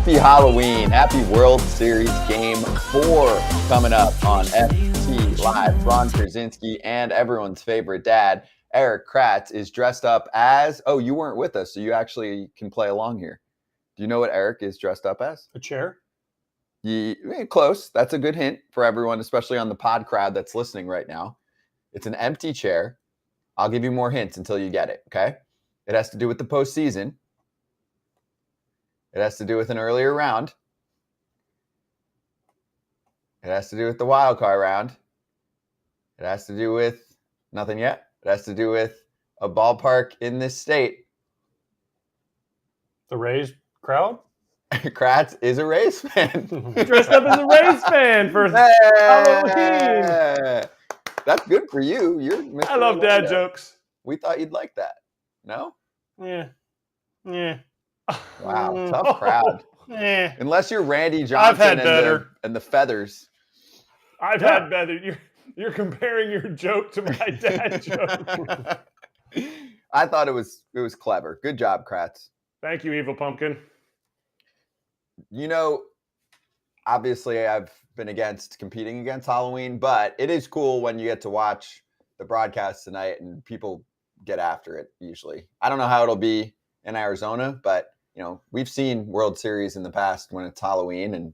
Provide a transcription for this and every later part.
Happy Halloween. Happy World Series Game 4 coming up on FT Live. Braun, Pierzynski, and everyone's favorite dad, Erik Kratz, is dressed up as... Oh, you weren't with us, so you actually can play along here. Do you know what Erik is dressed up as? A chair? Close. That's a good hint for everyone, especially on the pod crowd that's listening right now. It's an empty chair. I'll give you more hints until you get it, okay? It has to do with the postseason. It has to do with an earlier round. It has to do with the wild card round. It has to do with nothing yet. It has to do with a ballpark in this state. The Rays crowd? Kratz is a Rays fan. Dressed up as a Rays fan for Halloween. That's good for you. You're Mr. I love dad jokes. We thought you'd like that. No? Yeah. Wow, tough crowd. Unless you're Randy Johnson I've had better. And the Feathers. I've had better. You're comparing your joke to my dad joke. I thought it was clever. Good job, Kratz. Thank you, Evil Pumpkin. You know, obviously I've been competing against Halloween, but it is cool when you get to watch the broadcast tonight and people get after it usually. I don't know how it'll be in Arizona, but you know, we've seen World Series in the past when it's Halloween and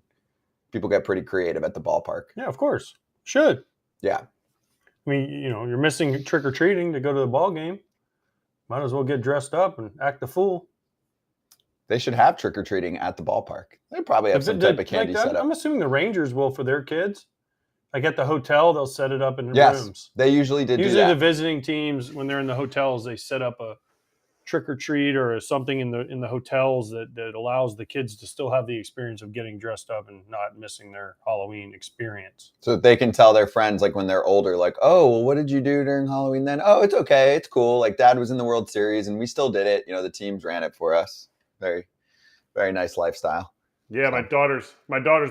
people get pretty creative at the ballpark. Yeah, of course. Should. Yeah. I mean, you know, you're missing trick-or-treating to go to the ball game. Might as well get dressed up and act the fool. They should have trick-or-treating at the ballpark. They probably have some type of candy set up. I'm assuming the Rangers will for their kids. Like at the hotel, they'll set it up in the rooms. They usually do that. Usually the visiting teams, when they're in the hotels, they set up a trick-or-treat or something in the hotels that allows the kids to still have the experience of getting dressed up and not missing their Halloween experience. So that they can tell their friends, like when they're older, like, oh, well, what did you do during Halloween then? Oh, it's okay. It's cool. Like dad was in the World Series and we still did it. You know, the teams ran it for us. Very, very nice lifestyle. Yeah, my daughter's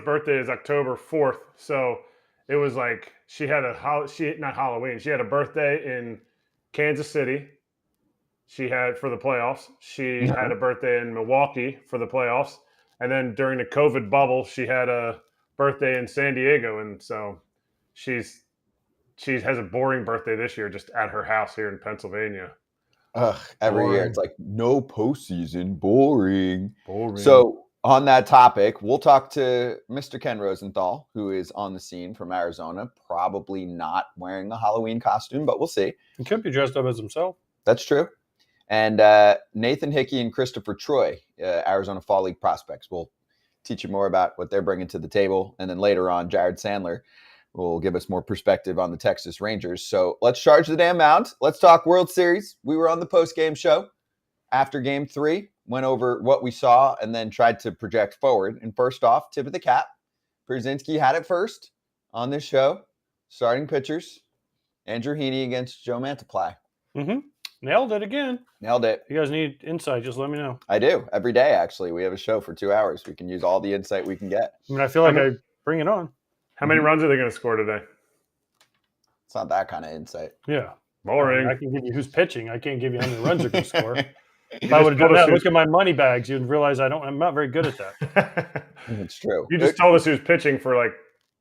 birthday is October 4th. So it was like she had not Halloween. She had a birthday in Kansas City. She had for the playoffs. She had a birthday in Milwaukee for the playoffs. And then during the COVID bubble, she had a birthday in San Diego. And so she has a boring birthday this year just at her house here in Pennsylvania. Every year it's like no postseason, boring. So on that topic, we'll talk to Mr. Ken Rosenthal, who is on the scene from Arizona, probably not wearing a Halloween costume, but we'll see. He could be dressed up as himself. That's true. And Nathan Hickey and Christopher Troye, Arizona Fall League prospects. We'll teach you more about what they're bringing to the table. And then later on, Jared Sandler will give us more perspective on the Texas Rangers. So let's charge the damn mound. Let's talk World Series. We were on the post-game show after Game 3, went over what we saw, and then tried to project forward. And first off, tip of the cap, Pierzynski had it first on this show. Starting pitchers, Andrew Heaney against Joe Mantiply. Mm-hmm. Nailed it again. Nailed it. If you guys need insight, just let me know. I do. Every day, actually. We have a show for 2 hours. We can use all the insight we can get. I mean, I feel like I bring it on. How many runs are they going to score today? It's not that kind of insight. Yeah. Boring. I can give you who's pitching. I can't give you how many runs they're going to score. If I would have done that, look at my money bags, you'd realize I'm not very good at that. It's true. You just told us who's pitching for like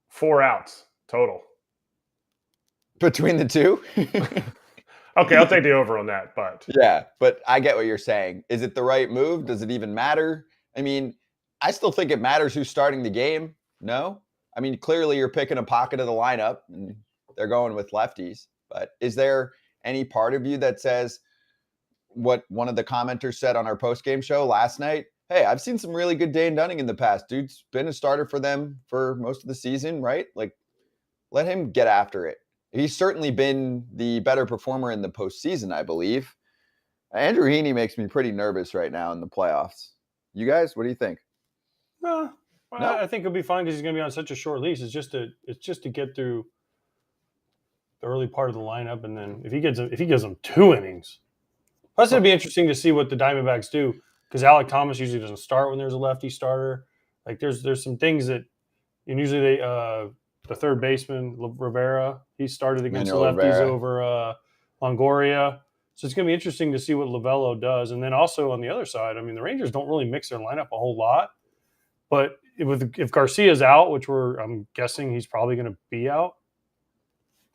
4 outs total. Between the two? Okay, I'll take the over on that, but yeah, but I get what you're saying. Is it the right move? Does it even matter? I mean, I still think it matters who's starting the game. No? I mean, clearly you're picking a pocket of the lineup and they're going with lefties, but is there any part of you that says what one of the commenters said on our post-game show last night? Hey, I've seen some really good Dane Dunning in the past. Dude's been a starter for them for most of the season, right? Like, let him get after it. He's certainly been the better performer in the postseason, I believe. Andrew Heaney makes me pretty nervous right now in the playoffs. You guys, what do you think? No. I think he'll be fine because he's going to be on such a short leash. It's just to get through the early part of the lineup, and then if he gives them 2 innings. Plus, it'd be interesting to see what the Diamondbacks do because Alek Thomas usually doesn't start when there's a lefty starter. Like there's some things that, and usually they the third baseman Rivera, he started against the lefties over Longoria. So it's going to be interesting to see what Lovello does. And then also on the other side, I mean, the Rangers don't really mix their lineup a whole lot. But if Garcia's out, which I'm guessing he's probably going to be out,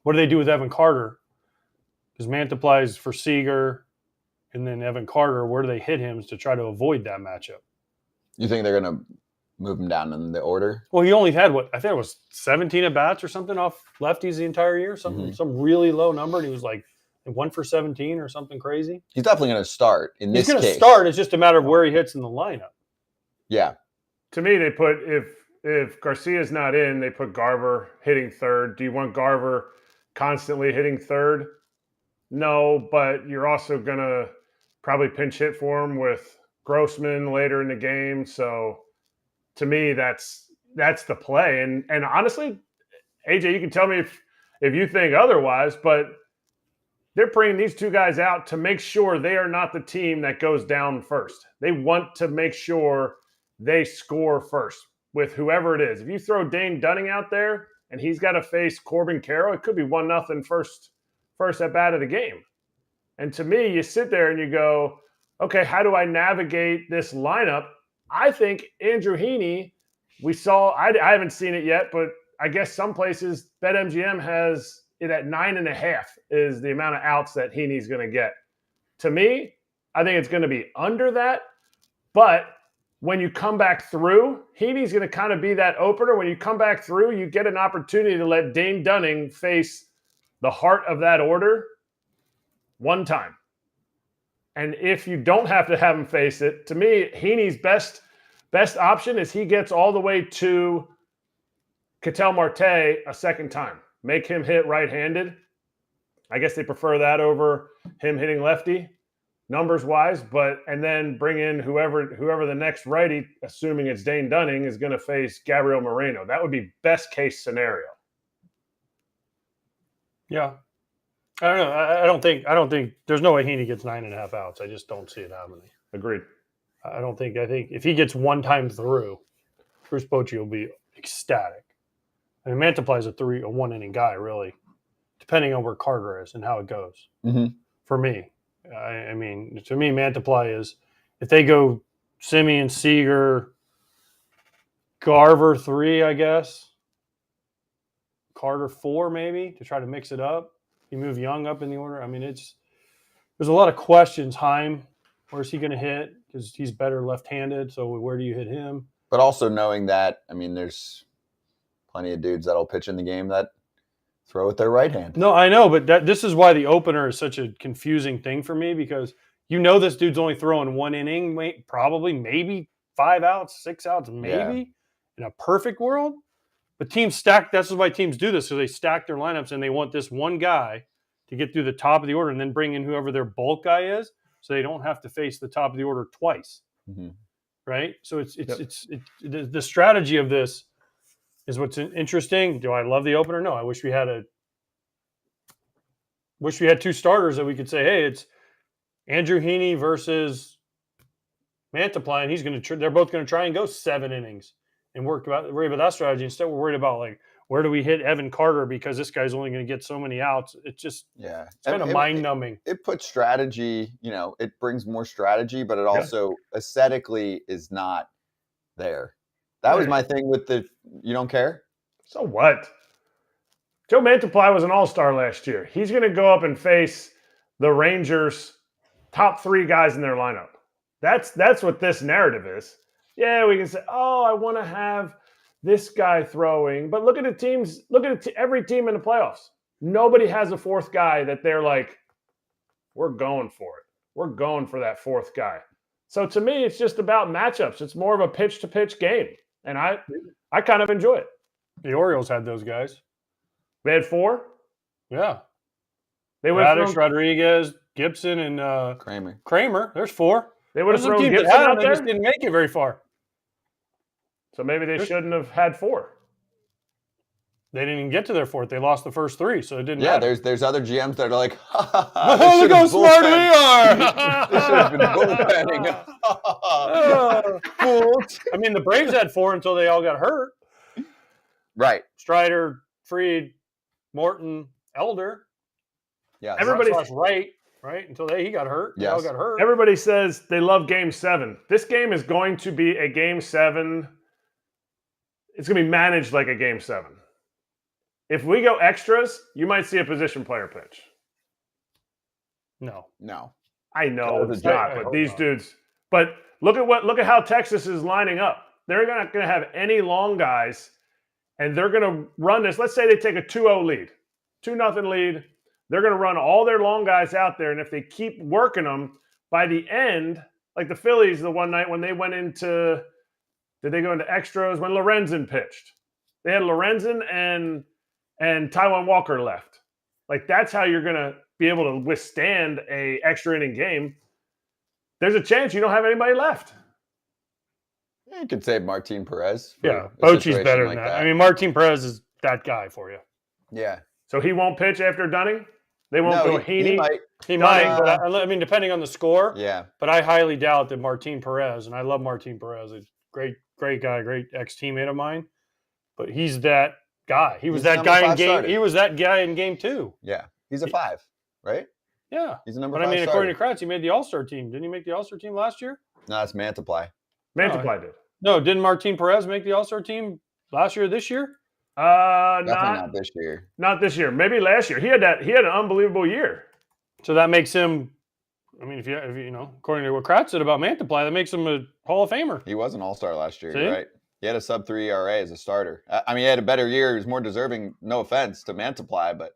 what do they do with Evan Carter? Because Mantiply's for Seager, and then Evan Carter, where do they hit him to try to avoid that matchup? You think they're going to move him down in the order? Well, he only had I think it was 17 at bats or something off lefties the entire year, some really low number, and he was like 1 for 17 or something crazy. He's definitely going to start in this case. He's going to start. It's just a matter of where he hits in the lineup. Yeah. To me, they put if Garcia's not in, they put Garver hitting third. Do you want Garver constantly hitting third? No, but you're also going to probably pinch hit for him with Grossman later in the game. So to me, that's the play. And honestly, AJ, you can tell me if you think otherwise, but they're bringing these two guys out to make sure they are not the team that goes down first. They want to make sure they score first with whoever it is. If you throw Dane Dunning out there and he's got to face Corbin Carroll, it could be 1-0 first at bat of the game. And to me, you sit there and you go, okay, how do I navigate this lineup? I think Andrew Heaney, we saw, I haven't seen it yet, but I guess some places BetMGM has it at 9.5 is the amount of outs that Heaney's going to get. To me, I think it's going to be under that. But when you come back through, Heaney's going to kind of be that opener. When you come back through, you get an opportunity to let Dane Dunning face the heart of that order one time. And if you don't have to have him face it, to me, Heaney's best option is he gets all the way to Ketel Marte a second time. Make him hit right-handed. I guess they prefer that over him hitting lefty, numbers-wise. And then bring in whoever the next righty, assuming it's Dane Dunning, is going to face Gabriel Moreno. That would be best-case scenario. Yeah. I don't know. I don't think there's no way Heaney gets 9.5 outs. I just don't see it happening. Agreed. I think if he gets one time through, Bruce Bochy will be ecstatic. I mean, Mantiply's a 1-inning guy, really, depending on where Carter is and how it goes. Mm-hmm. For me, I mean, to me, Mantiply is if they go Simeon, Seager, Garver 3, I guess, Carter 4 maybe to try to mix it up. You move Young up in the order. I mean, there's a lot of questions. Heim, where's he going to hit? Because he's better left-handed. So where do you hit him? But also knowing that, I mean, there's plenty of dudes that'll pitch in the game that throw with their right hand. No, I know, but this is why the opener is such a confusing thing for me because this dude's only throwing 1 inning, probably, maybe 5 outs, 6 outs, maybe in a perfect world. But teams stack. That's why teams do this. So they stack their lineups and they want this one guy to get through the top of the order and then bring in whoever their bulk guy is, so they don't have to face the top of the order twice. Mm-hmm. Right. So it's the strategy of this is what's interesting. Do I love the opener? No. I wish we had two starters that we could say, hey, it's Andrew Heaney versus Mantiply, and they're both going to try and go 7 innings. And worry about that strategy. Instead, we're worried about where do we hit Evan Carter because this guy's only going to get so many outs. It's just it's kind of mind numbing. It puts strategy, it brings more strategy, but it also aesthetically is not there. That was my thing with you don't care. So what? Joe Mantiply was an all-star last year. He's going to go up and face the Rangers' top 3 guys in their lineup. That's what this narrative is. Yeah, we can say, oh, I want to have this guy throwing. But look at the teams. Look at every team in the playoffs. Nobody has a 4th guy that they're like, we're going for it. We're going for that 4th guy. So to me, it's just about matchups. It's more of a pitch-to-pitch game. And I kind of enjoy it. The Orioles had those guys. They had 4? Yeah. They went Radix, Rodriguez, Gibson, and Kramer. There's 4. They would have thrown Gibson out there. They just didn't make it very far. So maybe they shouldn't have had 4. They didn't even get to their 4th. They lost the first 3, so it didn't matter. There's other GMs that are like, look how smart we are. This should have been bullpenning. I mean, the Braves had 4 until they all got hurt. Right. Strider, Fried, Morton, Elder. Yeah. Everybody's right until he got hurt. They all got hurt. Everybody says they love Game 7. This game is going to be a Game 7 it's going to be managed like a Game 7. If we go extras, you might see a position player pitch. No. I know That was it's a not, joke. but these dudes. But look at how Texas is lining up. They're not going to have any long guys, and they're going to run this. Let's say they take a 2-0 lead, 2-0 lead. They're going to run all their long guys out there, and if they keep working them, by the end, like the Phillies, the one night when they went into, did they go into extras when Lorenzen pitched? They had Lorenzen and Taijuan Walker left. Like that's how you're going to be able to withstand a extra inning game. There's a chance you don't have anybody left. You could save Martin Perez. Yeah, Bochy's better than that. I mean, Martin Perez is that guy for you. Yeah. So he won't pitch after Dunning? They won't go Heaney? He might, but I mean, depending on the score. Yeah. But I highly doubt that Martin Perez, and I love Martin Perez, a great guy, great ex-teammate of mine. But he's that guy. He was that guy in game. Started. He was that guy in game 2. Yeah. He's a 5, right? Yeah. He's a number 5. But I mean, starter. according to Kratz, he made the All-Star team. Didn't he make the All-Star team last year? No, that's Mantiply. Mantiply did. No, didn't Martin Perez make the All-Star team last year or this year? Definitely not this year. Not this year. Maybe last year. He had an unbelievable year. So that makes him, I mean, if you know, according to what Kratz said about Mantiply, that makes him a Hall of Famer. He was an All-Star last year, See? right? He had a sub-3 ERA as a starter. I mean, he had a better year. He was more deserving, no offense to Mantiply, but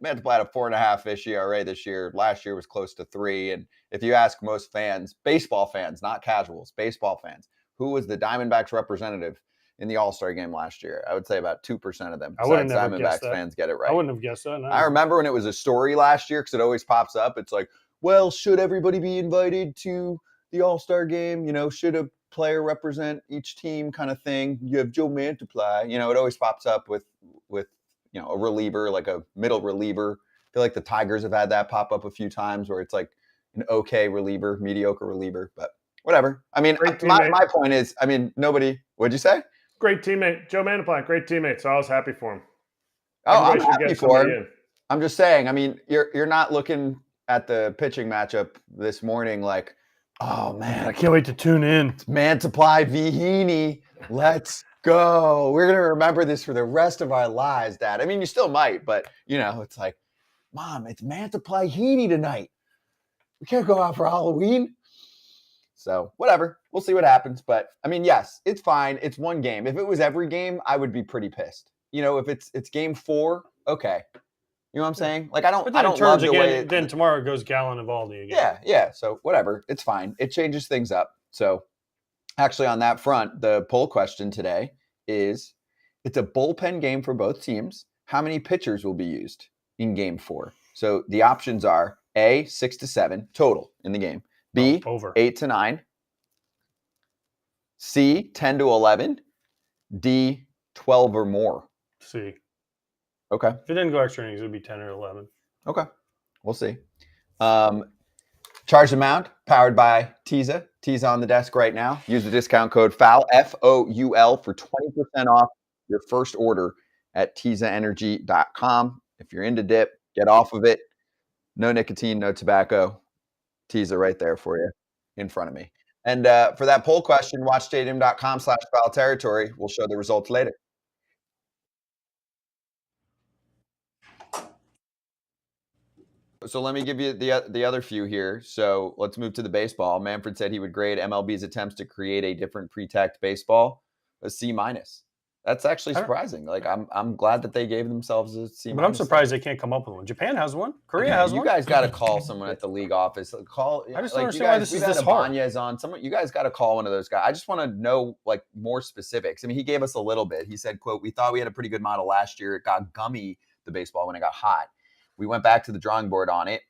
Mantiply had a 4.5-ish ERA this year. Last year was close to 3. And if you ask most fans, baseball fans, not casuals, baseball fans, who was the Diamondbacks representative in the All-Star game last year? I would say about 2% of them. I would have never Diamondbacks guessed that. fans get it right. I wouldn't have guessed that. No. I remember when it was a story last year because it always pops up. It's like, well, should everybody be invited to the All-Star game? You know, should a player represent each team kind of thing? You have Joe Mantiply. You know, it always pops up with you know, a reliever, like a middle reliever. I feel like the Tigers have had that pop up a few times where it's like an okay reliever, mediocre reliever, but whatever. I mean, my point is, I mean, nobody, what'd you say? Great teammate. Joe Mantiply, great teammate. So I was happy for him. Oh, I'm happy for him. I'm just saying, I mean, you're not looking at the pitching matchup this morning like, oh man, I can't wait to tune in. It's Mantiply v. Heaney. Let's go. We're gonna remember this for the rest of our lives, Dad. I mean, you still might, but you know, it's like, Mom, it's Mantiply Heaney tonight. We can't go out for Halloween. So whatever. We'll see what happens. But I mean, yes, it's fine. It's one game. If it was every game, I would be pretty pissed. You know, if it's game 4, okay. You know what I'm saying? Like I don't love the way then tomorrow it goes Gallen and Valdi again. Yeah. So whatever. It's fine. It changes things up. So actually on that front, the poll question today is, it's a bullpen game for both teams. How many pitchers will be used in game 4? So the options are A, 6 to 7 total in the game. B, over 8 to 9. C, 10 to 11. D, 12 or more. C. Okay. If it didn't go extra innings, it would be 10 or 11. Okay. We'll see. Charge the Mound, powered by Teza. Teza on the desk right now. Use the discount code FOUL, F-O-U-L, for 20% off your first order at tezaenergy.com. If you're into dip, get off of it. No nicotine, no tobacco. Teza right there for you in front of me. And for that poll question, watchstadium.com/foul territory. We'll show the results later. So let me give you the other few here. So let's move to the baseball. Manfred said he would grade MLB's attempts to create a different pre-tacked baseball a C-. That's actually surprising. Like I'm glad that they gave themselves a C-. But I'm surprised they can't come up with one. Japan has one. Korea has one. You guys got to call someone at the league office. I just don't like, understand why this is this hard. On someone. You guys got to call one of those guys. I just want to know like more specifics. I mean, he gave us a little bit. He said, "quote We thought we had a pretty good model last year. It got gummy, the baseball, when it got hot. We went back to the drawing board on it."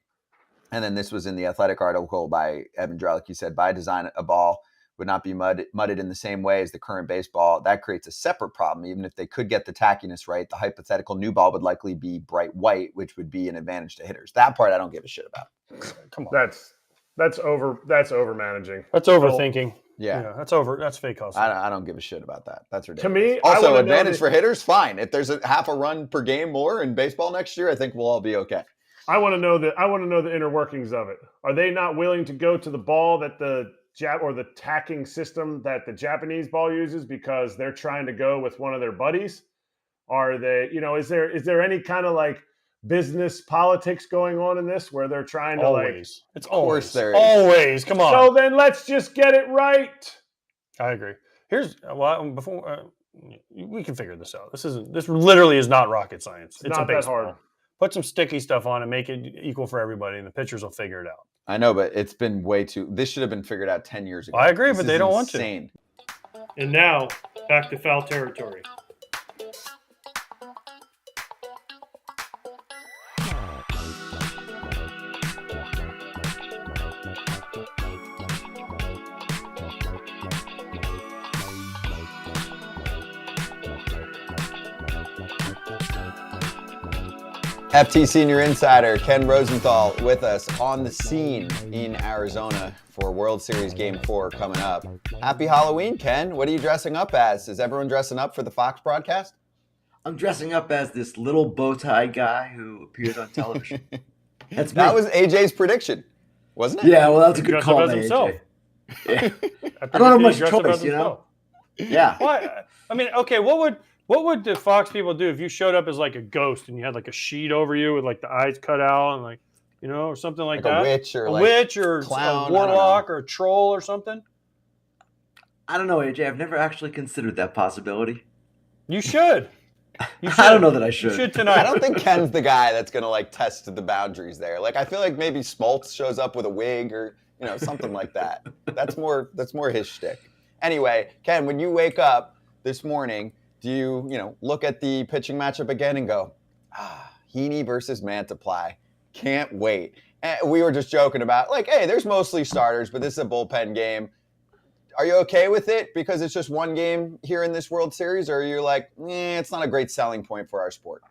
And then this was in the Athletic article by Evan Drellick. He said, by design, a ball would not be mudded in the same way as the current baseball. That creates a separate problem. Even if they could get the tackiness right, the hypothetical new ball would likely be bright white, which would be an advantage to hitters. That part I don't give a shit about. Come on. That's over managing. That's overthinking. Yeah. That's fake hustle. I don't give a shit about that. That's ridiculous. To me, also, advantage for hitters, fine. If there's a half a run per game more in baseball next year, I think we'll all be okay. I want to know the inner workings of it. Are they not willing to go to the ball that the the tacking system that the Japanese ball uses because they're trying to go with one of their buddies? Are they, is there any kind of like business politics going on in this where they're trying to always. It's Of course there is. always. Come on. So then let's just get it right. I agree. Before we can figure this out. This literally is not rocket science. It's not that hard. Put some sticky stuff on and make it equal for everybody, and the pitchers will figure it out. I know, but it's been this should have been figured out 10 years ago. I agree, but they don't want to. Insane. And now, back to foul territory. FT Senior Insider Ken Rosenthal with us on the scene in Arizona for World Series Game 4 coming up. Happy Halloween, Ken. What are you dressing up as? Is everyone dressing up for the Fox broadcast? I'm dressing up as this little bow tie guy who appears on television. That's me. That was AJ's prediction, wasn't it? Yeah, well, that was a good Dressed call, up as AJ. himself. Yeah. I don't have much dressed up choice, as you know? himself. Yeah. Why? I mean, okay, what would the Fox people do if you showed up as like a ghost and you had like a sheet over you with like the eyes cut out and like, or something like that? A witch or a clown, a warlock or a troll or something? I don't know, AJ. I've never actually considered that possibility. You should. I don't know that I should. You should tonight. I don't think Ken's the guy that's going to like test the boundaries there. Like I feel like maybe Smoltz shows up with a wig or something like that. That's more his shtick. Anyway, Ken, when you wake up this morning, do you look at the pitching matchup again and go, Heaney versus Mantiply, can't wait. And we were just joking about like, hey, there's mostly starters, but this is a bullpen game. Are you okay with it because it's just one game here in this World Series, or are you like, it's not a great selling point for our sport?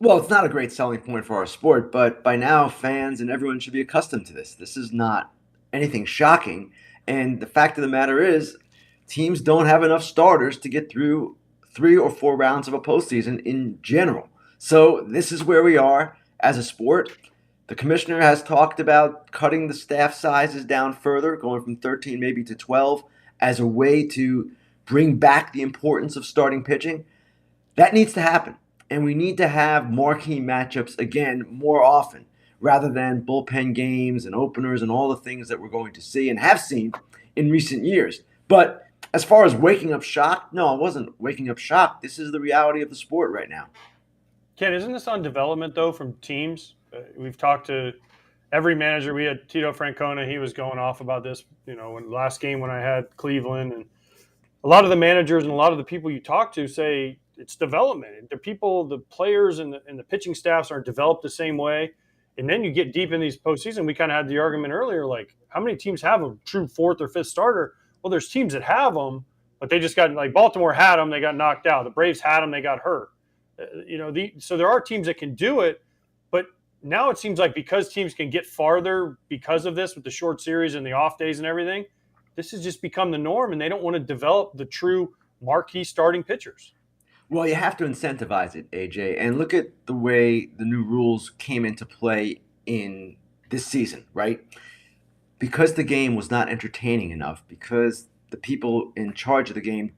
Well, it's not a great selling point for our sport, but by now fans and everyone should be accustomed to this. This is not anything shocking. And the fact of the matter is, teams don't have enough starters to get through 3 or 4 rounds of a postseason in general. So this is where we are as a sport. The commissioner has talked about cutting the staff sizes down further, going from 13 maybe to 12, as a way to bring back the importance of starting pitching. That needs to happen. And we need to have marquee matchups again more often, rather than bullpen games and openers and all the things that we're going to see and have seen in recent years. But as far as waking up shocked, no, I wasn't waking up shocked. This is the reality of the sport right now. Ken, isn't this on development, though, from teams? We've talked to every manager. We had Tito Francona. He was going off about this, when last game when I had Cleveland. And a lot of the managers and a lot of the people you talk to say it's development. The players and the pitching staffs aren't developed the same way. And then you get deep in these postseason. We kind of had the argument earlier, like, how many teams have a true 4th or 5th starter? Well, there's teams that have them, but they just got, like, Baltimore had them, they got knocked out. The Braves had them, they got hurt. So there are teams that can do it, but now it seems like because teams can get farther because of this with the short series and the off days and everything, this has just become the norm, and they don't want to develop the true marquee starting pitchers. Well, you have to incentivize it, AJ, and look at the way the new rules came into play in this season, right? Because the game was not entertaining enough, because the people in charge of the game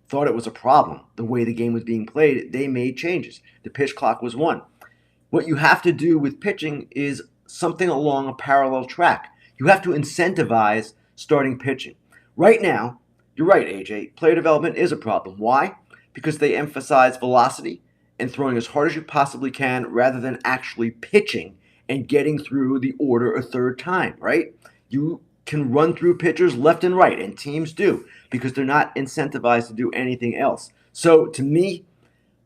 thought it was a problem, the way the game was being played, they made changes. The pitch clock was one. What you have to do with pitching is something along a parallel track. You have to incentivize starting pitching. Right now, you're right, AJ, player development is a problem. Why? Because they emphasize velocity and throwing as hard as you possibly can rather than actually pitching and getting through the order a third time, right? You can run through pitchers left and right, and teams do, because they're not incentivized to do anything else. So to me,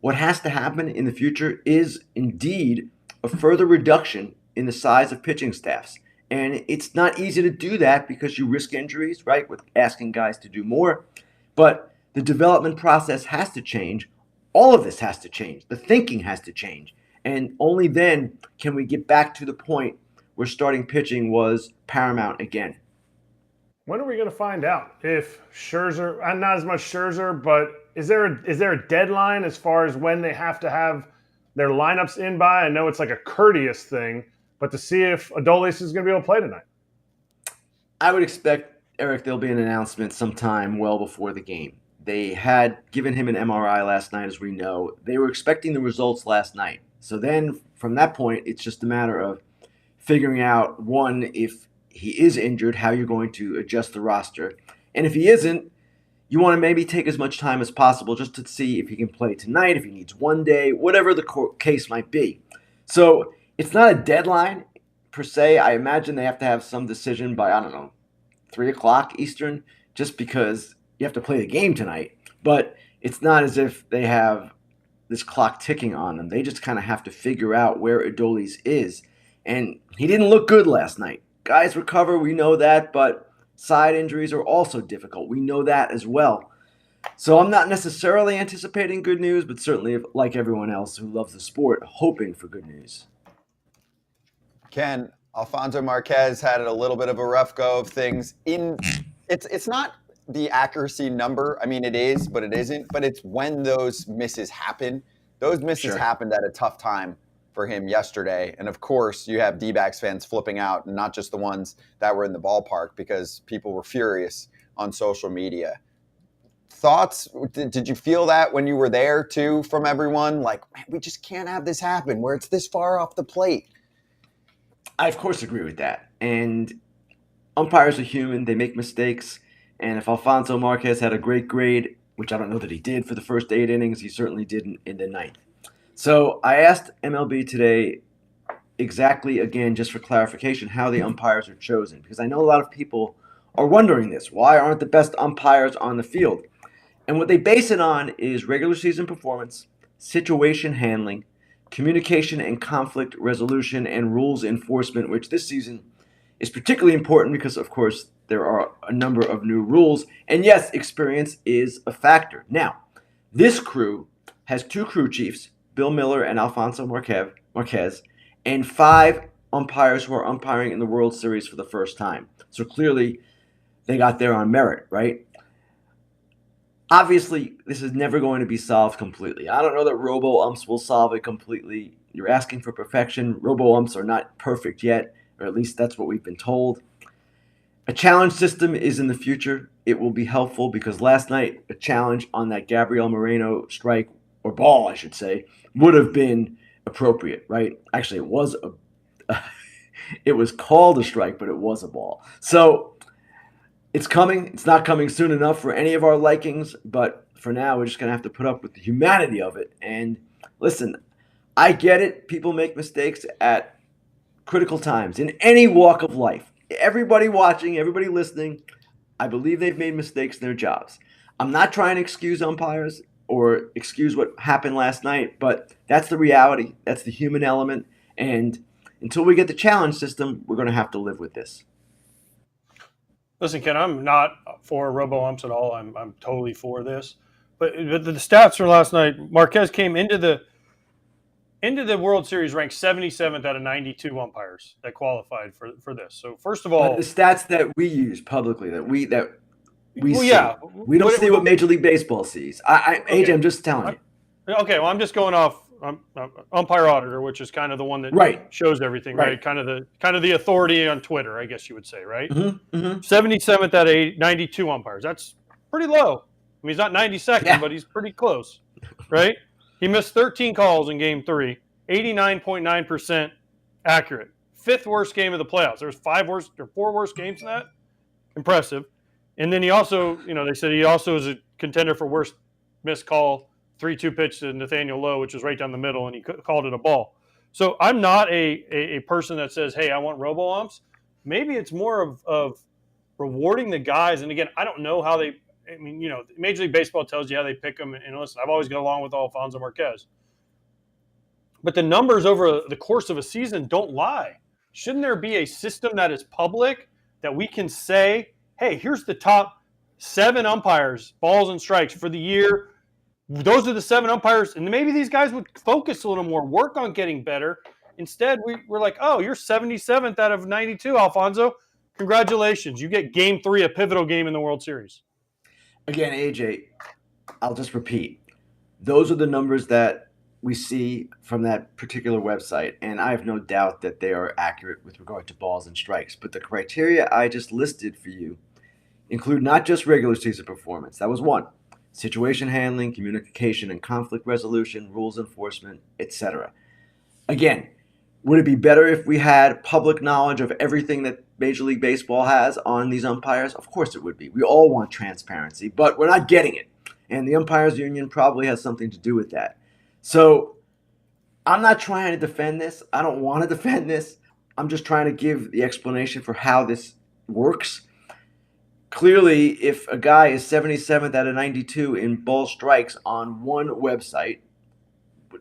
what has to happen in the future is indeed a further reduction in the size of pitching staffs. And it's not easy to do that because you risk injuries, right, with asking guys to do more. But the development process has to change. All of this has to change. The thinking has to change. And only then can we get back to the point where starting pitching was paramount again. When are we going to find out if Scherzer, not as much Scherzer, but is there a deadline as far as when they have to have their lineups in by? I know it's like a courteous thing, but to see if Adolis is going to be able to play tonight. I would expect Eric, there'll be an announcement sometime well before the game. They had given him an MRI last night, as we know. They were expecting the results last night. So then from that point, it's just a matter of figuring out, one, if he is injured, how you're going to adjust the roster. And if he isn't, you want to maybe take as much time as possible just to see if he can play tonight, if he needs one day, whatever the case might be. So it's not a deadline per se. I imagine they have to have some decision by, 3 o'clock Eastern, just because you have to play the game tonight. But it's not as if they have this clock ticking on them. They just kind of have to figure out where Adolis is. And he didn't look good last night. Guys recover, we know that, but side injuries are also difficult. We know that as well. So I'm not necessarily anticipating good news, but certainly, like everyone else who loves the sport, hoping for good news. Ken, Alfonso Marquez had a little bit of a rough go of things. It's not the accuracy number. I mean, it is, but it isn't. But it's when those misses happen. Those misses happened at a tough time for him yesterday. And of course, you have D-backs fans flipping out, and not just the ones that were in the ballpark, because people were furious on social media. Thoughts? Did you feel that when you were there too from everyone? Like, man, we just can't have this happen where it's this far off the plate. I, of course, agree with that. And umpires are human. They make mistakes. And if Alfonso Marquez had a great grade, which I don't know that he did for the first 8 innings, he certainly didn't in the 9th. So I asked MLB today exactly, again, just for clarification, how the umpires are chosen. Because I know a lot of people are wondering this. Why aren't the best umpires on the field? And what they base it on is regular season performance, situation handling, communication and conflict resolution, and rules enforcement, which this season is particularly important because, of course, there are a number of new rules. And yes, experience is a factor. Now, this crew has 2 crew chiefs, Bill Miller and Alfonso Marquez, and 5 umpires who are umpiring in the World Series for the first time. So clearly, they got there on merit, right? Obviously, this is never going to be solved completely. I don't know that robo-umps will solve it completely. You're asking for perfection. Robo-umps are not perfect yet, or at least that's what we've been told. A challenge system is in the future. It will be helpful because last night, a challenge on that Gabriel Moreno strike, or ball, I should say, would have been appropriate, right? Actually, it was it was called a strike, but it was a ball. So it's coming. It's not coming soon enough for any of our likings, but for now, we're just going to have to put up with the humanity of it. And listen, I get it. People make mistakes at critical times in any walk of life. Everybody watching, everybody listening, I believe they've made mistakes in their jobs. I'm not trying to excuse umpires or excuse what happened last night, but that's the reality. That's the human element. And until we get the challenge system, we're going to have to live with this. Listen, Ken, I'm not for robo-umps at all. I'm totally for this. But the stats from last night, Marquez came into the World Series ranked 77th out of 92 umpires that qualified for this. So first of all, but the stats that we use publicly, that we see, yeah, we don't see what Major League Baseball sees. AJ, I'm just telling you. Okay, well, I'm just going off umpire auditor, which is kind of the one that shows everything, right? Kind of the authority on Twitter, I guess you would say, right? 77th out of 92 umpires. That's pretty low. I mean, he's not 92nd, but he's pretty close, right? He missed 13 calls in Game 3, 89.9% accurate. 5th worst game of the playoffs. There's 4 worse games than that. Impressive. And then he also, they said he also is a contender for worst missed call, 3-2 pitch to Nathaniel Lowe, which is right down the middle, and he called it a ball. So I'm not a person that says, hey, I want robo-umps. Maybe it's more of rewarding the guys. And again, I don't know how they – I mean, Major League Baseball tells you how they pick them. And listen, I've always got along with Alfonso Marquez. But the numbers over the course of a season don't lie. Shouldn't there be a system that is public that we can say, hey, here's the top 7 umpires, balls and strikes for the year. Those are the 7 umpires. And maybe these guys would focus a little more, work on getting better. Instead, we're like, oh, you're 77th out of 92, Alfonso. Congratulations. You get Game 3, a pivotal game in the World Series. Again, AJ, I'll just repeat. Those are the numbers that we see from that particular website, and I have no doubt that they are accurate with regard to balls and strikes. But the criteria I just listed for you include not just regular season performance. That was one. Situation handling, communication and conflict resolution, rules enforcement, etc. Again, would it be better if we had public knowledge of everything that Major League Baseball has on these umpires? Of course it would be. We all want transparency, but we're not getting it. And the Umpires Union probably has something to do with that. So I'm not trying to defend this. I don't want to defend this. I'm just trying to give the explanation for how this works. Clearly, if a guy is 77th out of 92 in ball strikes on one website,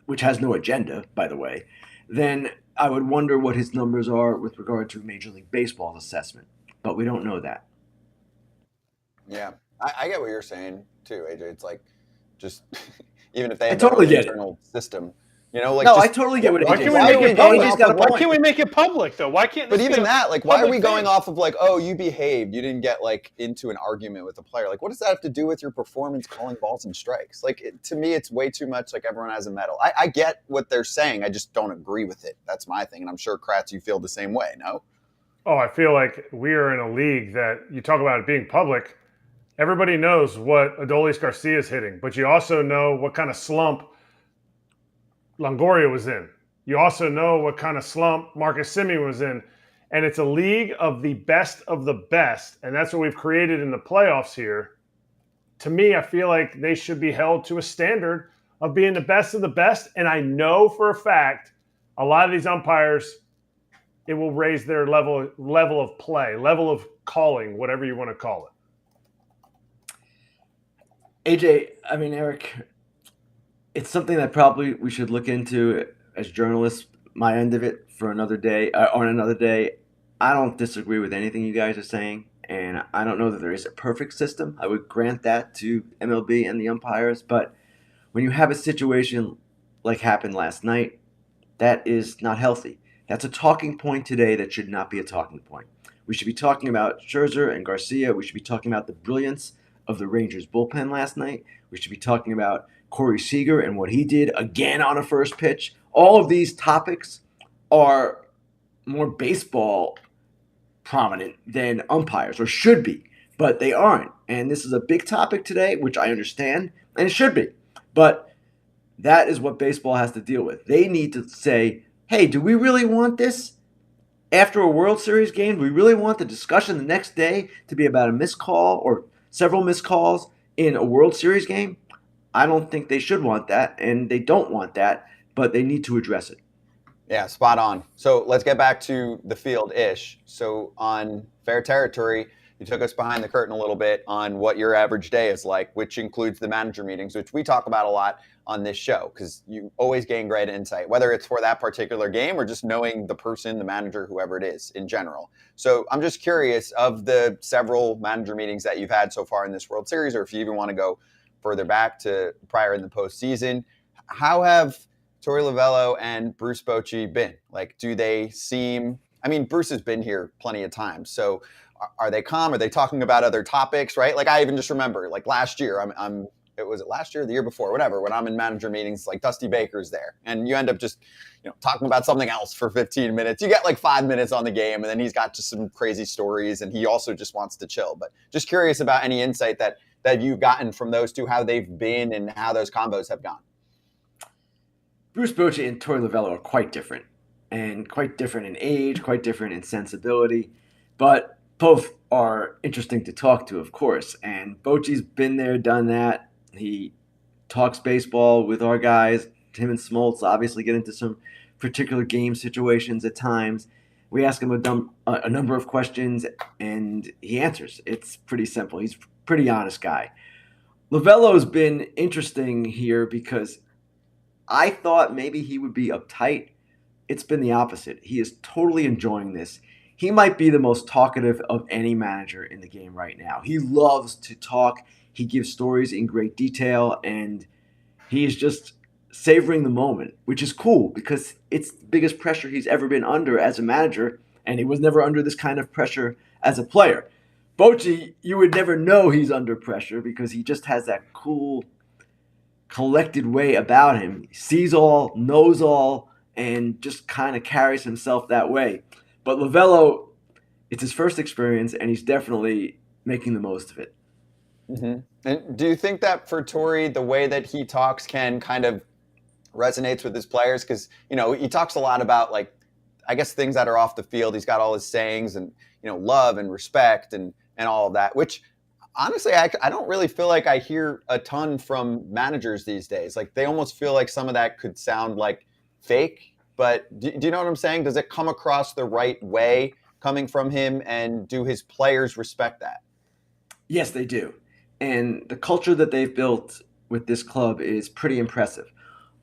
which has no agenda, by the way, then I would wonder what his numbers are with regard to Major League Baseball's assessment. But we don't know that. Yeah, I get what you're saying too, AJ. It's like just even if they have totally their own get internal system, you know, like no, just, I totally get what why AJ's can't we saying. make it AJ's got a public? Why point. can't we make it public though? Why can't? But This even be a that, like, why are public we going thing? off of like, oh, you behaved, you didn't get like into an argument with a player? Like, what does that have to do with your performance calling balls and strikes? Like, to me, it's way too much. Like everyone has a medal. I get what they're saying. I just don't agree with it. That's my thing, and I'm sure Kratz, you feel the same way. No. Oh, I feel like we are in a league that you talk about it being public. Everybody knows what Adolis García is hitting, but you also know what kind of slump Longoria was in. You also know what kind of slump Marcus Semien was in. And it's a league of the best, and that's what we've created in the playoffs here. To me, I feel like they should be held to a standard of being the best of the best. And I know for a fact a lot of these umpires, it will raise their level of play, level of calling, whatever you want to call it. AJ, I mean, Eric, it's something that probably we should look into as journalists, my end of it, for another day, on another day. I don't disagree with anything you guys are saying, and I don't know that there is a perfect system. I would grant that to MLB and the umpires, but when you have a situation like happened last night, that is not healthy. That's a talking point today that should not be a talking point. We should be talking about Scherzer and Garcia. We should be talking about the brilliance of the Rangers bullpen last night. We should be talking about Corey Seager and what he did again on a first pitch. All of these topics are more baseball prominent than umpires, or should be, but they aren't. And this is a big topic today, which I understand, and it should be. But that is what baseball has to deal with. They need to say, hey, do we really want this? After a World Series game, do we really want the discussion the next day to be about a missed call or several missed calls in a World Series game? I don't think they should want that, and they don't want that, but they need to address it. Yeah, spot on. So let's get back to the field-ish. So on Fair Territory, you took us behind the curtain a little bit on what your average day is like, which includes the manager meetings, which we talk about a lot on this show because you always gain great insight, whether it's for that particular game or just knowing the person, the manager, whoever it is in general. So I'm just curious, of the several manager meetings that you've had so far in this World Series, or if you even want to go further back to prior in the postseason, how have Torey Lovullo and Bruce Bochy been? Like, do they seem, I mean, Bruce has been here plenty of times, so are they calm? Are they talking about other topics, right? Like, I even just remember, like, last year, was it last year or the year before, whatever, when I'm in manager meetings, like Dusty Baker's there, and you end up just, talking about something else for 15 minutes. You get like 5 minutes on the game, and then he's got just some crazy stories, and he also just wants to chill. But just curious about any insight that you've gotten from those two, how they've been and how those combos have gone. Bruce Bochy and Torey Lovullo are quite different, and quite different in age, quite different in sensibility, but both are interesting to talk to, of course. And Bochy's been there, done that. He talks baseball with our guys. Him and Smoltz obviously get into some particular game situations at times. We ask him a number of questions, and he answers. It's pretty simple. He's a pretty honest guy. Lovullo's been interesting here because I thought maybe he would be uptight. It's been the opposite. He is totally enjoying this. He might be the most talkative of any manager in the game right now. He loves to talk. He gives stories in great detail, and he's just savoring the moment, which is cool because it's the biggest pressure he's ever been under as a manager, and he was never under this kind of pressure as a player. Bochy, you would never know he's under pressure because he just has that cool, collected way about him. He sees all, knows all, and just kind of carries himself that way. But Lovullo, it's his first experience, and he's definitely making the most of it. Mm-hmm. And do you think that for Torrey, the way that he talks can kind of resonates with his players? Because, he talks a lot about, like, I guess things that are off the field. He's got all his sayings and, love and respect and all of that, which honestly, I don't really feel like I hear a ton from managers these days. Like, they almost feel like some of that could sound like fake. But do you know what I'm saying? Does it come across the right way coming from him, and do his players respect that? Yes, they do. And the culture that they've built with this club is pretty impressive.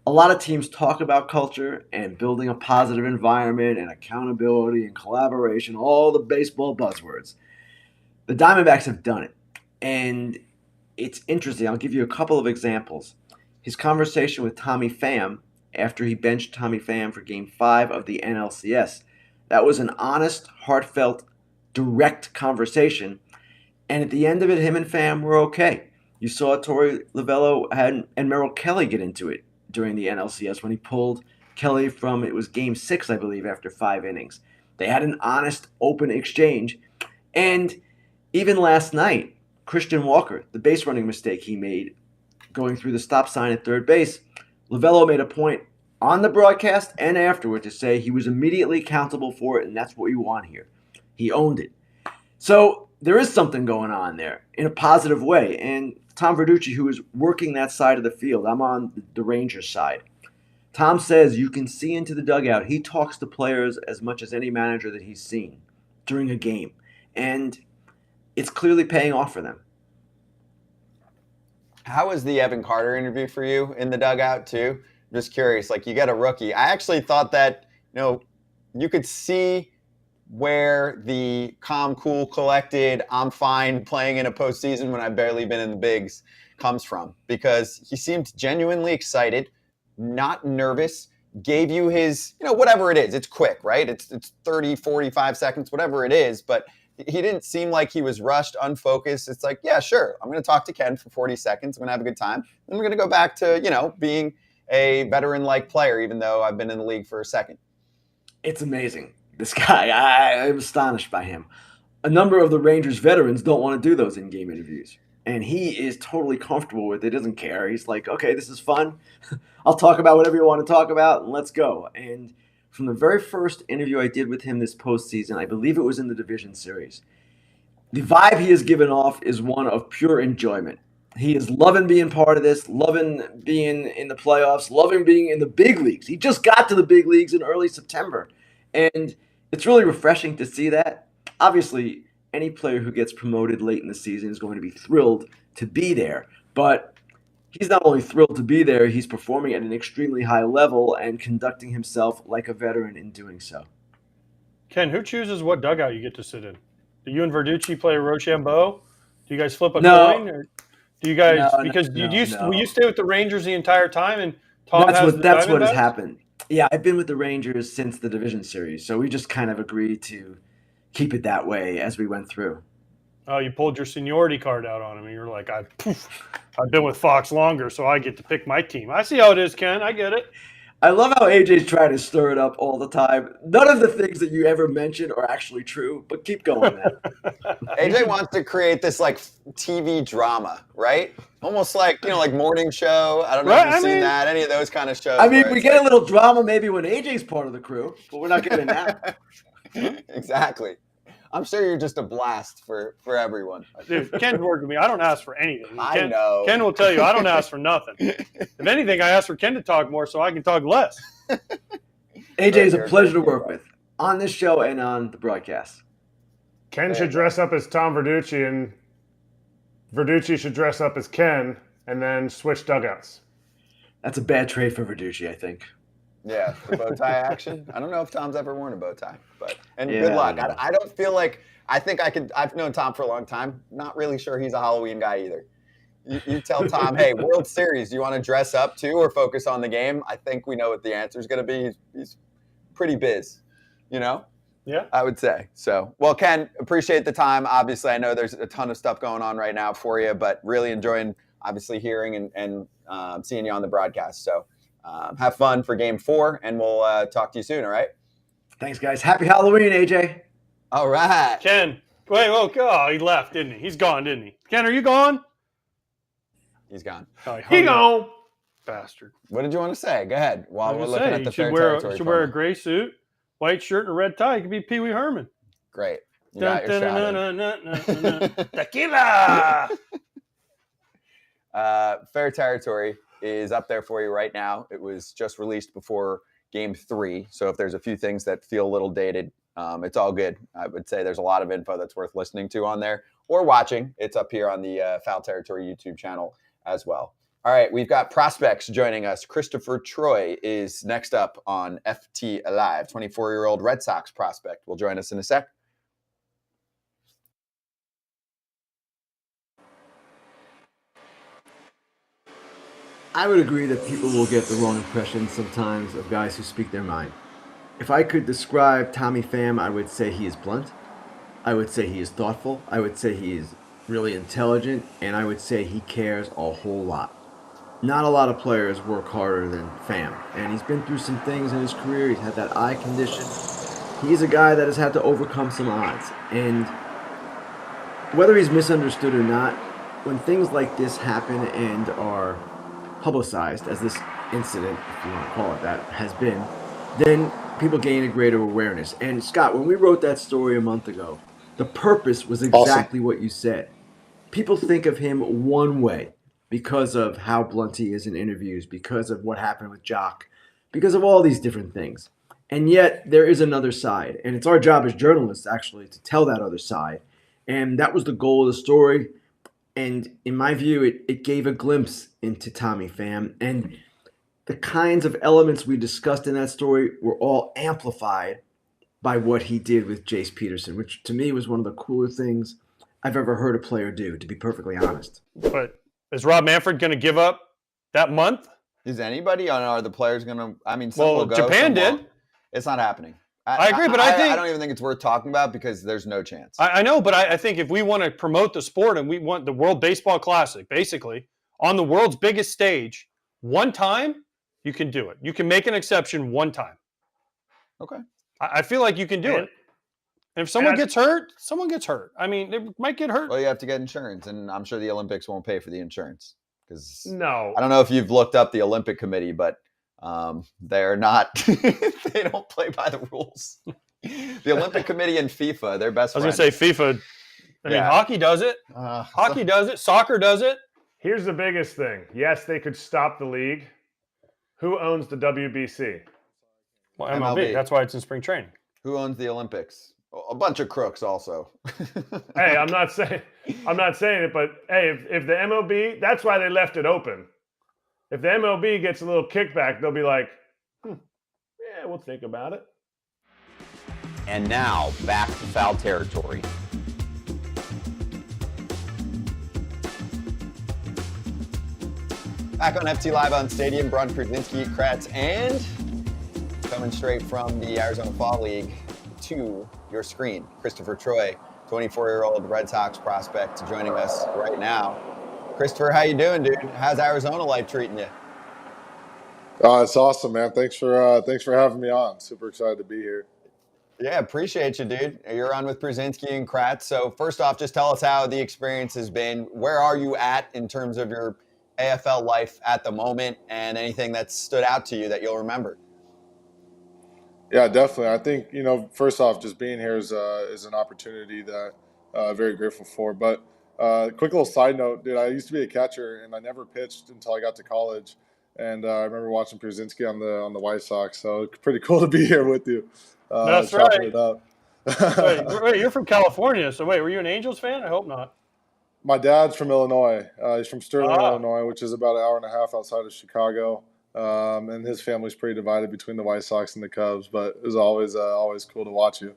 A lot of teams talk about culture and building a positive environment and accountability and collaboration, all the baseball buzzwords. The Diamondbacks have done it. And it's interesting. I'll give you a couple of examples. His conversation with Tommy Pham after he benched Tommy Pham for Game 5 of the NLCS. That was an honest, heartfelt, direct conversation. And at the end of it, him and Pham were okay. You saw Torey Lovullo and Merrill Kelly get into it during the NLCS when he pulled Kelly from, it was Game 6, I believe, after 5 innings. They had an honest, open exchange. And even last night, Christian Walker, the base running mistake he made going through the stop sign at third base, Lovullo made a point on the broadcast and afterward to say he was immediately accountable for it, and that's what we want here. He owned it. So there is something going on there in a positive way. And Tom Verducci, who is working that side of the field, I'm on the Rangers side. Tom says you can see into the dugout. He talks to players as much as any manager that he's seen during a game. And it's clearly paying off for them. How was the Evan Carter interview for you in the dugout too? Just curious, like, you get a rookie. I actually thought that, you could see where the calm, cool, collected, I'm fine playing in a postseason when I've barely been in the bigs comes from, because he seemed genuinely excited, not nervous, gave you his, whatever it is. It's quick, right? It's 30, 45 seconds, whatever it is. But he didn't seem like he was rushed, unfocused. It's like, yeah, sure. I'm going to talk to Ken for 40 seconds. I'm going to have a good time. Then we're going to go back to, being a veteran-like player, even though I've been in the league for a second. It's amazing. This guy, I'm astonished by him. A number of the Rangers veterans don't want to do those in-game interviews. And he is totally comfortable with it. He doesn't care. He's like, okay, this is fun. I'll talk about whatever you want to talk about, and let's go. And from the very first interview I did with him this postseason, I believe it was in the division series, the vibe he has given off is one of pure enjoyment. He is loving being part of this, loving being in the playoffs, loving being in the big leagues. He just got to the big leagues in early September. And it's really refreshing to see that. Obviously, any player who gets promoted late in the season is going to be thrilled to be there. But he's not only thrilled to be there, he's performing at an extremely high level and conducting himself like a veteran in doing so. Ken, who chooses what dugout you get to sit in? Do you and Verducci play Rochambeau? Do you guys flip a coin? Or do you guys will you stay with the Rangers the entire time, and Tom that's what has happened. Yeah, I've been with the Rangers since the division series, so we just kind of agreed to keep it that way as we went through. Oh, you pulled your seniority card out on him. You're like, I've been with Fox longer, so I get to pick my team. I see how it is, Ken. I get it. I love how AJ's trying to stir it up all the time. None of the things that you ever mentioned are actually true, but keep going, man. AJ wants to create this, like, TV drama, right? Almost like, like Morning Show. I don't know if you've seen that, any of those kind of shows. I mean, we get a little drama maybe when AJ's part of the crew, but we're not getting that. Exactly. I'm sure you're just a blast for everyone. Dude, Ken's worked with me. I don't ask for anything. I know. Ken will tell you I don't ask for nothing. If anything, I ask for Ken to talk more so I can talk less. AJ is a pleasure to work with on this show and on the broadcast. Ken should dress up as Tom Verducci, and Verducci should dress up as Ken, and then switch dugouts. That's a bad trade for Verducci, I think. Yeah, the bow tie action. I don't know if Tom's ever worn a bow tie, good luck. I don't feel like, I've known Tom for a long time. Not really sure he's a Halloween guy either. You tell Tom, hey, World Series, do you want to dress up too or focus on the game? I think we know what the answer is going to be. He's pretty biz, Yeah, I would say. So, well, Ken, appreciate the time. Obviously, I know there's a ton of stuff going on right now for you, but really enjoying, obviously, hearing and seeing you on the broadcast. So, have fun for Game 4, and we'll talk to you soon, all right? Thanks, guys. Happy Halloween, AJ. All right. Ken, Wait, oh, he left, didn't he? He's gone, didn't he? Ken, are you gone? He's gone. Oh, He gone. Bastard. What did you want to say? Go ahead. While we're looking at the fair you territory. should wear a gray suit, white shirt, and a red tie. You could be Pee Wee Herman. Great. You got your shot in. Tequila! Fair territory is up there for you right now. It was just released before Game 3. So if there's a few things that feel a little dated, it's all good. I would say there's a lot of info that's worth listening to on there or watching. It's up here on the Foul Territory YouTube channel as well. All right, we've got prospects joining us. Christopher Troye is next up on FT Alive. 24-year-old Red Sox prospect will join us in a sec. I would agree that people will get the wrong impression sometimes of guys who speak their mind. If I could describe Tommy Pham, I would say he is blunt. I would say he is thoughtful. I would say he is really intelligent. And I would say he cares a whole lot. Not a lot of players work harder than Pham. And he's been through some things in his career. He's had that eye condition. He's a guy that has had to overcome some odds. And whether he's misunderstood or not, when things like this happen and are publicized, as this incident, if you want to call it that, has been, then people gain a greater awareness. And Scott, when we wrote that story a month ago, the purpose was exactly what you said. People think of him one way because of how blunt he is in interviews, because of what happened with Jock, because of all these different things. And yet there is another side. And it's our job as journalists, actually, to tell that other side. And that was the goal of the story. And in my view, it gave a glimpse into Tommy Pham. And the kinds of elements we discussed in that story were all amplified by what he did with Jace Peterson, which to me was one of the cooler things I've ever heard a player do, to be perfectly honest. But is Rob Manfred going to give up that month? Is anybody on are the players going to? I mean, well, Japan did. It's not happening. I agree, but I don't even think it's worth talking about because there's no chance. I know, but I think if we want to promote the sport and we want the World Baseball Classic, basically, on the world's biggest stage, one time, you can do it. You can make an exception one time. Okay. I feel like you can do it. And if someone gets hurt, someone gets hurt. I mean, they might get hurt. Well, you have to get insurance, and I'm sure the Olympics won't pay for the insurance. No. I don't know if you've looked up the Olympic Committee, but they're not they don't play by the rules. The Olympic Committee and FIFA, they're best friends. I was going to say FIFA. I mean, hockey does it. Hockey does it. Soccer does it. Here's the biggest thing. Yes, they could stop the league. Who owns the WBC? Well, MLB. That's why it's in spring training. Who owns the Olympics? A bunch of crooks also. Hey, I'm not saying it, but hey, if the MLB, that's why they left it open. If the MLB gets a little kickback, they'll be like, yeah, we'll think about it. And now, back to Foul Territory. Back on FT Live on Stadium, Braun, Pierzynski Erik Kratz, and coming straight from the Arizona Fall League to your screen, Christopher Troye, 24-year-old Red Sox prospect, joining us right now. Christopher, how you doing, dude? How's Arizona life treating you? It's awesome, man. Thanks for having me on. Super excited to be here. Yeah, appreciate you, dude. You're on with Pierzynski and Kratz. So first off, just tell us how the experience has been. Where are you at in terms of your AFL life at the moment, and anything that stood out to you that you'll remember? Yeah, definitely. I think, first off, just being here is an opportunity that I'm very grateful for. But quick little side note, dude, I used to be a catcher, and I never pitched until I got to college. And I remember watching Pierzynski on the White Sox, so it's pretty cool to be here with you. That's right. It up. wait, you're from California, so wait, were you an Angels fan? I hope not. My dad's from Illinois. He's from Sterling, Illinois, which is about an hour and a half outside of Chicago. And his family's pretty divided between the White Sox and the Cubs, but it was always cool to watch you.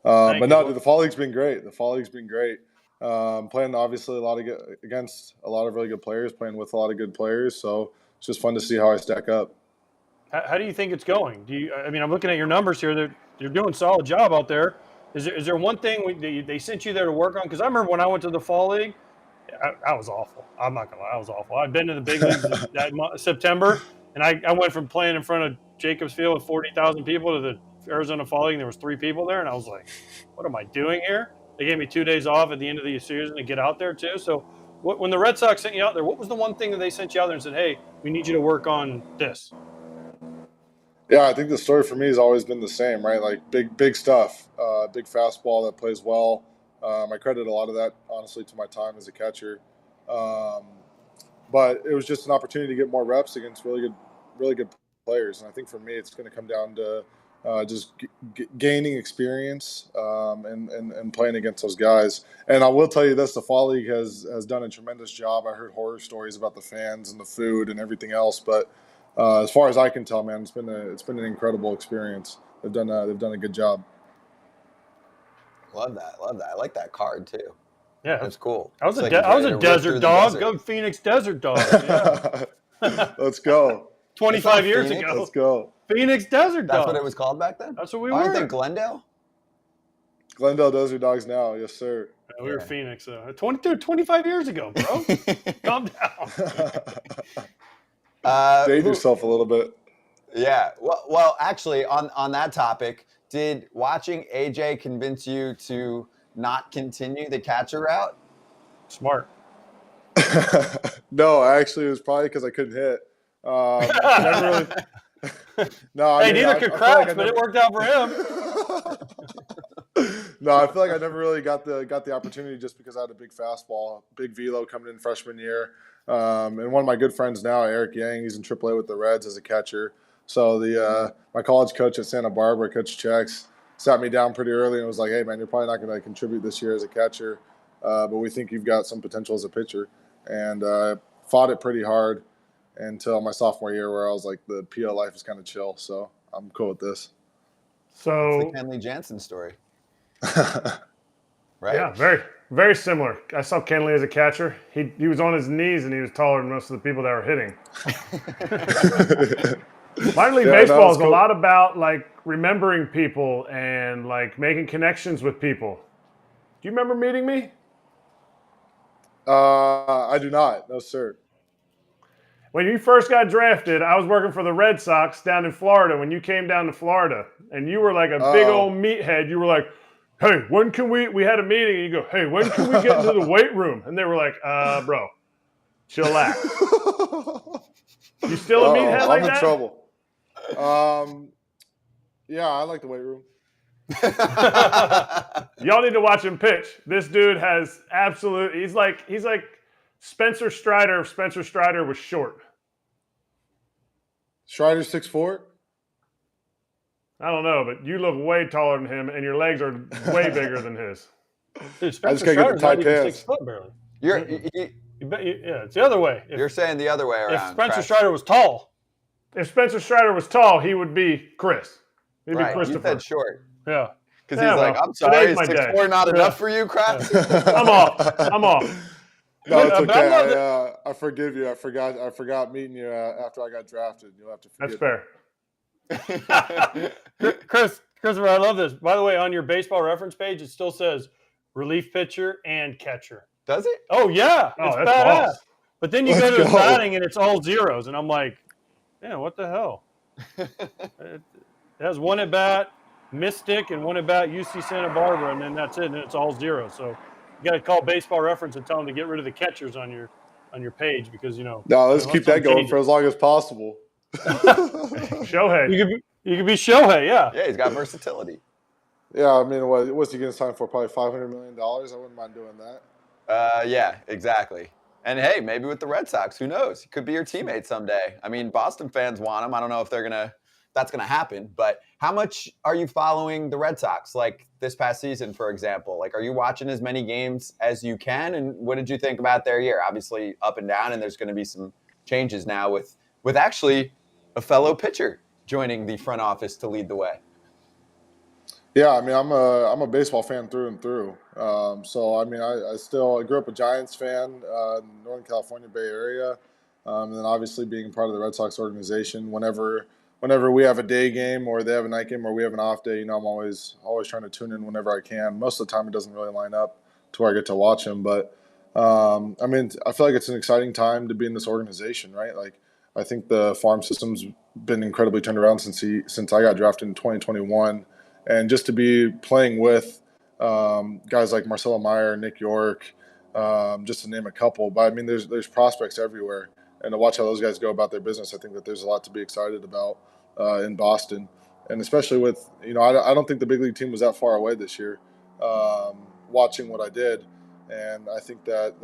But no, dude, the fall league's been great. Playing obviously against a lot of really good players, playing with a lot of good players. So it's just fun to see how I stack up. How do you think it's going? I'm looking at your numbers here. You're doing a solid job out there. Is there one thing they sent you there to work on? Because I remember when I went to the fall league, I was awful. I'm not gonna lie, I was awful. I'd been to the big leagues that September. And I went from playing in front of Jacobs Field with 40,000 people to the Arizona Fall League, and there was 3 people there. And I was like, what am I doing here? They gave me 2 days off at the end of the season to get out there too. So when the Red Sox sent you out there, what was the one thing that they sent you out there and said, hey, we need you to work on this? Yeah, I think the story for me has always been the same, right? Like big stuff, big fastball that plays well. I credit a lot of that, honestly, to my time as a catcher. But it was just an opportunity to get more reps against really good players. And I think for me, it's going to come down to just gaining experience and playing against those guys. And I will tell you this: the Fall League has done a tremendous job. I heard horror stories about the fans and the food and everything else, but as far as I can tell, man, it's been an incredible experience. They've done a good job. Love that. I like that card too. Yeah, that's cool. I was a desert dog. Go Phoenix Desert Dog. Yeah. Let's go. 25 years ago. Let's go. Phoenix Desert Dog. That's what it was called back then? That's what we were. Aren't they Glendale? Glendale Desert Dogs now. Yes, sir. Yeah, we were Phoenix. 25 years ago, bro. Calm down. Date yourself a little bit. Yeah. Well, actually, on that topic, did watching AJ convince you to not continue the catcher route? Smart. No, actually, it was probably because I couldn't hit. Never really. No, hey, neither could Kratz, but it worked out for him. No, I feel like I never really got the opportunity just because I had a big fastball, big velo coming in freshman year. And one of my good friends now, Eric Yang, he's in AAA with the Reds as a catcher. So my college coach at Santa Barbara, Coach Chex, sat me down pretty early and was like, "Hey, man, you're probably not going to contribute this year as a catcher, but we think you've got some potential as a pitcher." And fought it pretty hard until my sophomore year, where I was like, the PO life is kind of chill, so I'm cool with this. So it's the Kenley Jansen story. Right? Yeah, very, very similar. I saw Kenley as a catcher. He was on his knees and he was taller than most of the people that were hitting. Minor league baseball is cool. A lot about like remembering people and like making connections with people. Do you remember meeting me? I do not. No, sir. When you first got drafted, I was working for the Red Sox down in Florida when you came down to Florida. And you were like a big old meathead. You were like, "Hey, when can we had a meeting." And you go, "Hey, when can we get into the weight room?" And they were like, bro, chillax. You still a meathead like that? I'm in trouble. Yeah, I like the weight room. Y'all need to watch him pitch. This dude has he's like Spencer Strider if Spencer Strider was short. Strider's 6'4"? I don't know, but you look way taller than him, and your legs are way bigger than his. Dude, I just gotta get the tight pants. 6 foot barely. Yeah, it's the other way. You're saying the other way around. If Spencer Strider was tall. If Spencer Strider was tall, he would be Chris. He'd be Christopher. You said short. Yeah. Because he's like, I'm sorry, is 6'4" not enough for you, Kratz? I'm off. No, it's okay. I forgive you. I forgot meeting you after I got drafted. You'll have to forgive me. That's fair. Christopher, I love this. By the way, on your baseball reference page, it still says relief pitcher and catcher. Does it? Oh, yeah. It's badass. False. But then you go to his batting, and it's all zeros. And I'm like, yeah, what the hell? It has one at bat, Mystic, and one at bat, UC Santa Barbara, and then that's it, and it's all zeros. So you got to call Baseball Reference and tell them to get rid of the catchers on your page because, No, let's keep that going for as long as possible. Shohei. You could be Shohei, yeah. Yeah, he's got versatility. Yeah, I mean, what's he going to sign for? Probably $500 million. I wouldn't mind doing that. Yeah, exactly. And hey, maybe with the Red Sox, who knows? He could be your teammate someday. I mean, Boston fans want him. I don't know if that's gonna happen. But how much are you following the Red Sox? Like this past season, for example. Like, are you watching as many games as you can? And what did you think about their year? Obviously, up and down, and there's going to be some changes now with actually a fellow pitcher joining the front office to lead the way. Yeah, I mean, I'm a baseball fan through and through. So, I mean, I grew up a Giants fan in Northern California Bay Area. And then obviously being part of the Red Sox organization, whenever we have a day game or they have a night game or we have an off day, I'm always trying to tune in whenever I can. Most of the time it doesn't really line up to where I get to watch them. But, I mean, I feel like it's an exciting time to be in this organization, right? Like, I think the farm system's been incredibly turned around since I got drafted in 2021. And just to be playing with guys like Marcelo Meyer, Nick York, just to name a couple. But, I mean, there's prospects everywhere. And to watch how those guys go about their business, I think that there's a lot to be excited about in Boston. And especially with, I don't think the big league team was that far away this year, watching what I did. And I think that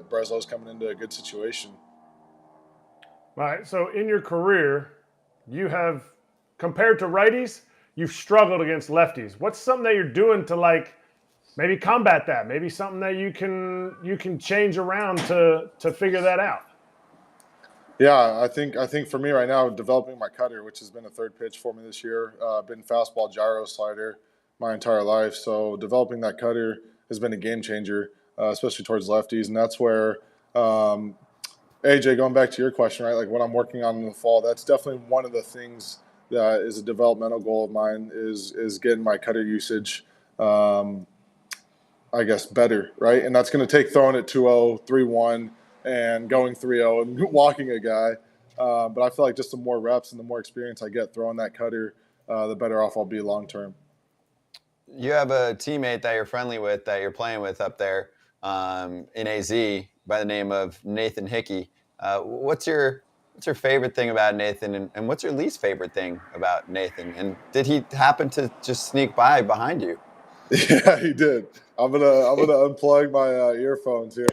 Breslow's coming into a good situation. All right. So in your career, you have, compared to righties, you've struggled against lefties. What's something that you're doing to maybe combat that? Maybe something that you can change around to figure that out. Yeah, I think for me right now, developing my cutter, which has been a third pitch for me this year, been fastball, gyro, slider my entire life. So developing that cutter has been a game changer, especially towards lefties. And that's where, AJ, going back to your question, right, like what I'm working on in the fall, that's definitely one of the things that is a developmental goal of mine is getting my cutter usage, I guess, better, right? And that's going to take throwing it 2-0, 3-1, and going 3-0 and walking a guy. But I feel like just the more reps and the more experience I get throwing that cutter, the better off I'll be long term. You have a teammate that you're friendly with, that you're playing with up there in AZ by the name of Nathan Hickey. What's your favorite thing about Nathan, and what's your least favorite thing about Nathan? And did he happen to just sneak by behind you? Yeah, he did. I'm gonna unplug my earphones here.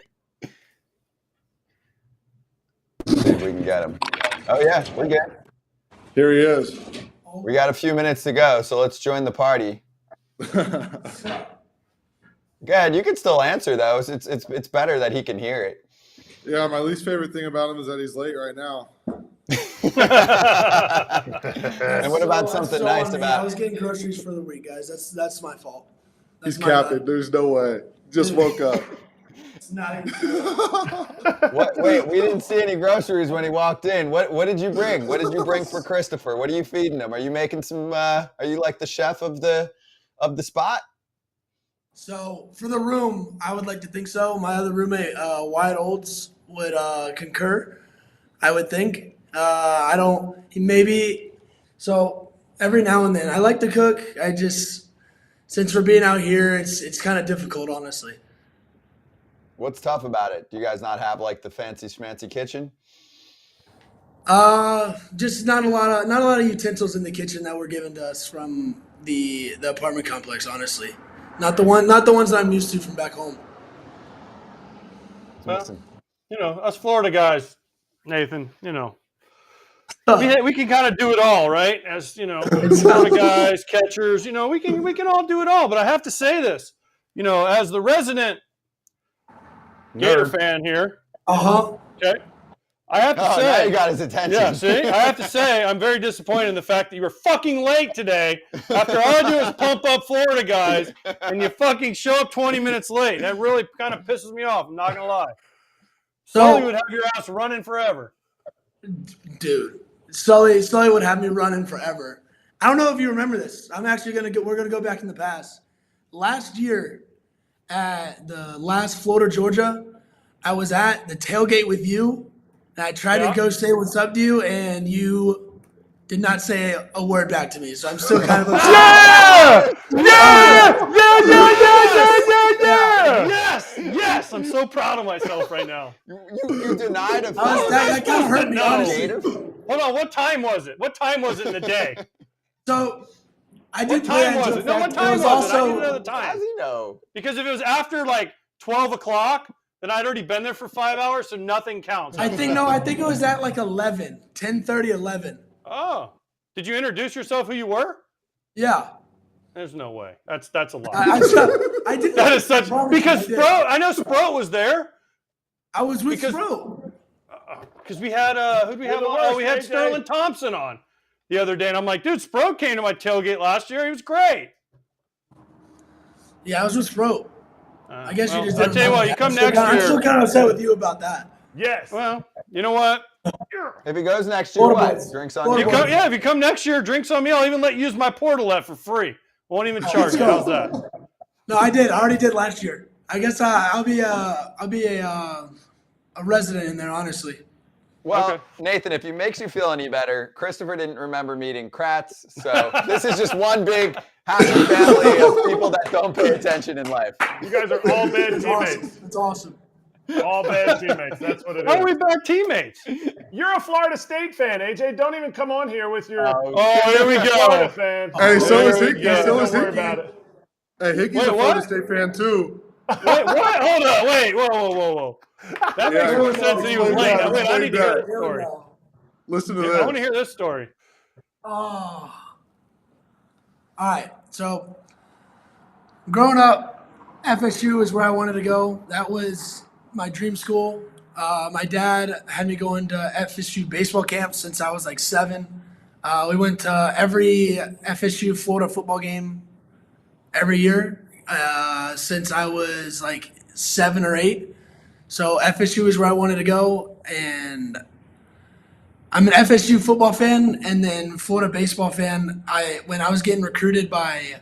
See if we can get him. Oh yeah, we're good. Here he is. We got a few minutes to go, so let's join the party. Good. You can still answer those. It's better that he can hear it. Yeah, my least favorite thing about him is that he's late right now. And what about something nice about? I was getting groceries for the week, guys. That's my fault. He's capping. There's no way. Just woke up. It's not even. Wait, we didn't see any groceries when he walked in. What did you bring? What did you bring for Christopher? What are you feeding him? Are you making some? Are you like the chef of the spot? So for the room, I would like to think so. My other roommate, Wyatt Olds, would concur. I would think. I don't. He maybe. So every now and then, I like to cook. I just, since we're being out here, it's kind of difficult, honestly. What's tough about it? Do you guys not have like the fancy schmancy kitchen? Just not a lot of utensils in the kitchen that were given to us from the apartment complex, honestly. Not the ones that I'm used to from back home. Well, us Florida guys, Nathan, we can kind of do it all, right? As Florida guys, catchers, we can all do it all. But I have to say this, as the resident Gator fan here. Okay. I have to say, now you got his attention. Yeah, see? I have to say, I'm very disappointed in the fact that you were fucking late today after all I do is pump up Florida guys, and you fucking show up 20 minutes late. That really kind of pisses me off, I'm not going to lie. Sully would have your ass running forever. Dude, Sully would have me running forever. I don't know if you remember this. We're going to go back in the past. Last year at the last Florida, Georgia, I was at the tailgate with you. And I tried to go say what's up to you, and you did not say a word back to me. So I'm still kind of upset. Yes! I'm so proud of myself right now. You denied a that kind of hurt me, honestly. Hold on, what time was it? What time was it in the day? So I did. What time was it? No, what time was it? I need to know the time. How does he know? Because if it was after like 12 o'clock, then I'd already been there for 5 hours, so nothing counts. I think it was at like 11, 10:30, 11. Oh. Did you introduce yourself who you were? Yeah. There's no way. That's a lie. I did. That is such because Spro. I know Spro was there. I was with Spro. Because we had who'd we have on? We had Sterling Thompson on the other day, and I'm like, dude, Spro came to my tailgate last year. He was great. Yeah, I was with Spro. I guess you just. I'll tell you what. You come next year. I'm still kind of upset with you about that. Yes. Well, you know what? If he goes next year, drinks on you. If you come next year, drinks on me. I'll even let you use my portalet for free. Won't even charge you. How's that? No, I did. I already did last year. I guess I'll be a resident in there, honestly. Well, Okay. Nathan, if it makes you feel any better, Christopher didn't remember meeting Kratz, so this is just one big happy family of people that don't pay attention in life. You guys are all bad It's teammates. awesome. It's awesome. All bad teammates. That's what it How are we is. bad teammates? You're a Florida State fan, AJ. Don't even come on here with your Oh, here we Florida go. fan. Hey, so There is we Hickey. go. So Don't is worry Hickey. about it. Hey, Hickey's Wait, a Florida what? State fan too. Wait, what? Hold on. Wait. Whoa. That makes Yeah, more sense than he was explain late. that, Wait, I explain need to hear that. this Here we story. go. Listen to I want to this. hear this story. Oh. All right. So, growing up, FSU is where I wanted to go. That was my dream school. My dad had me going to FSU baseball camp since I was like 7. We went to every FSU Florida football game every year since I was like 7 or 8. So FSU is where I wanted to go, and I'm an FSU football fan and then Florida baseball fan. When I was getting recruited by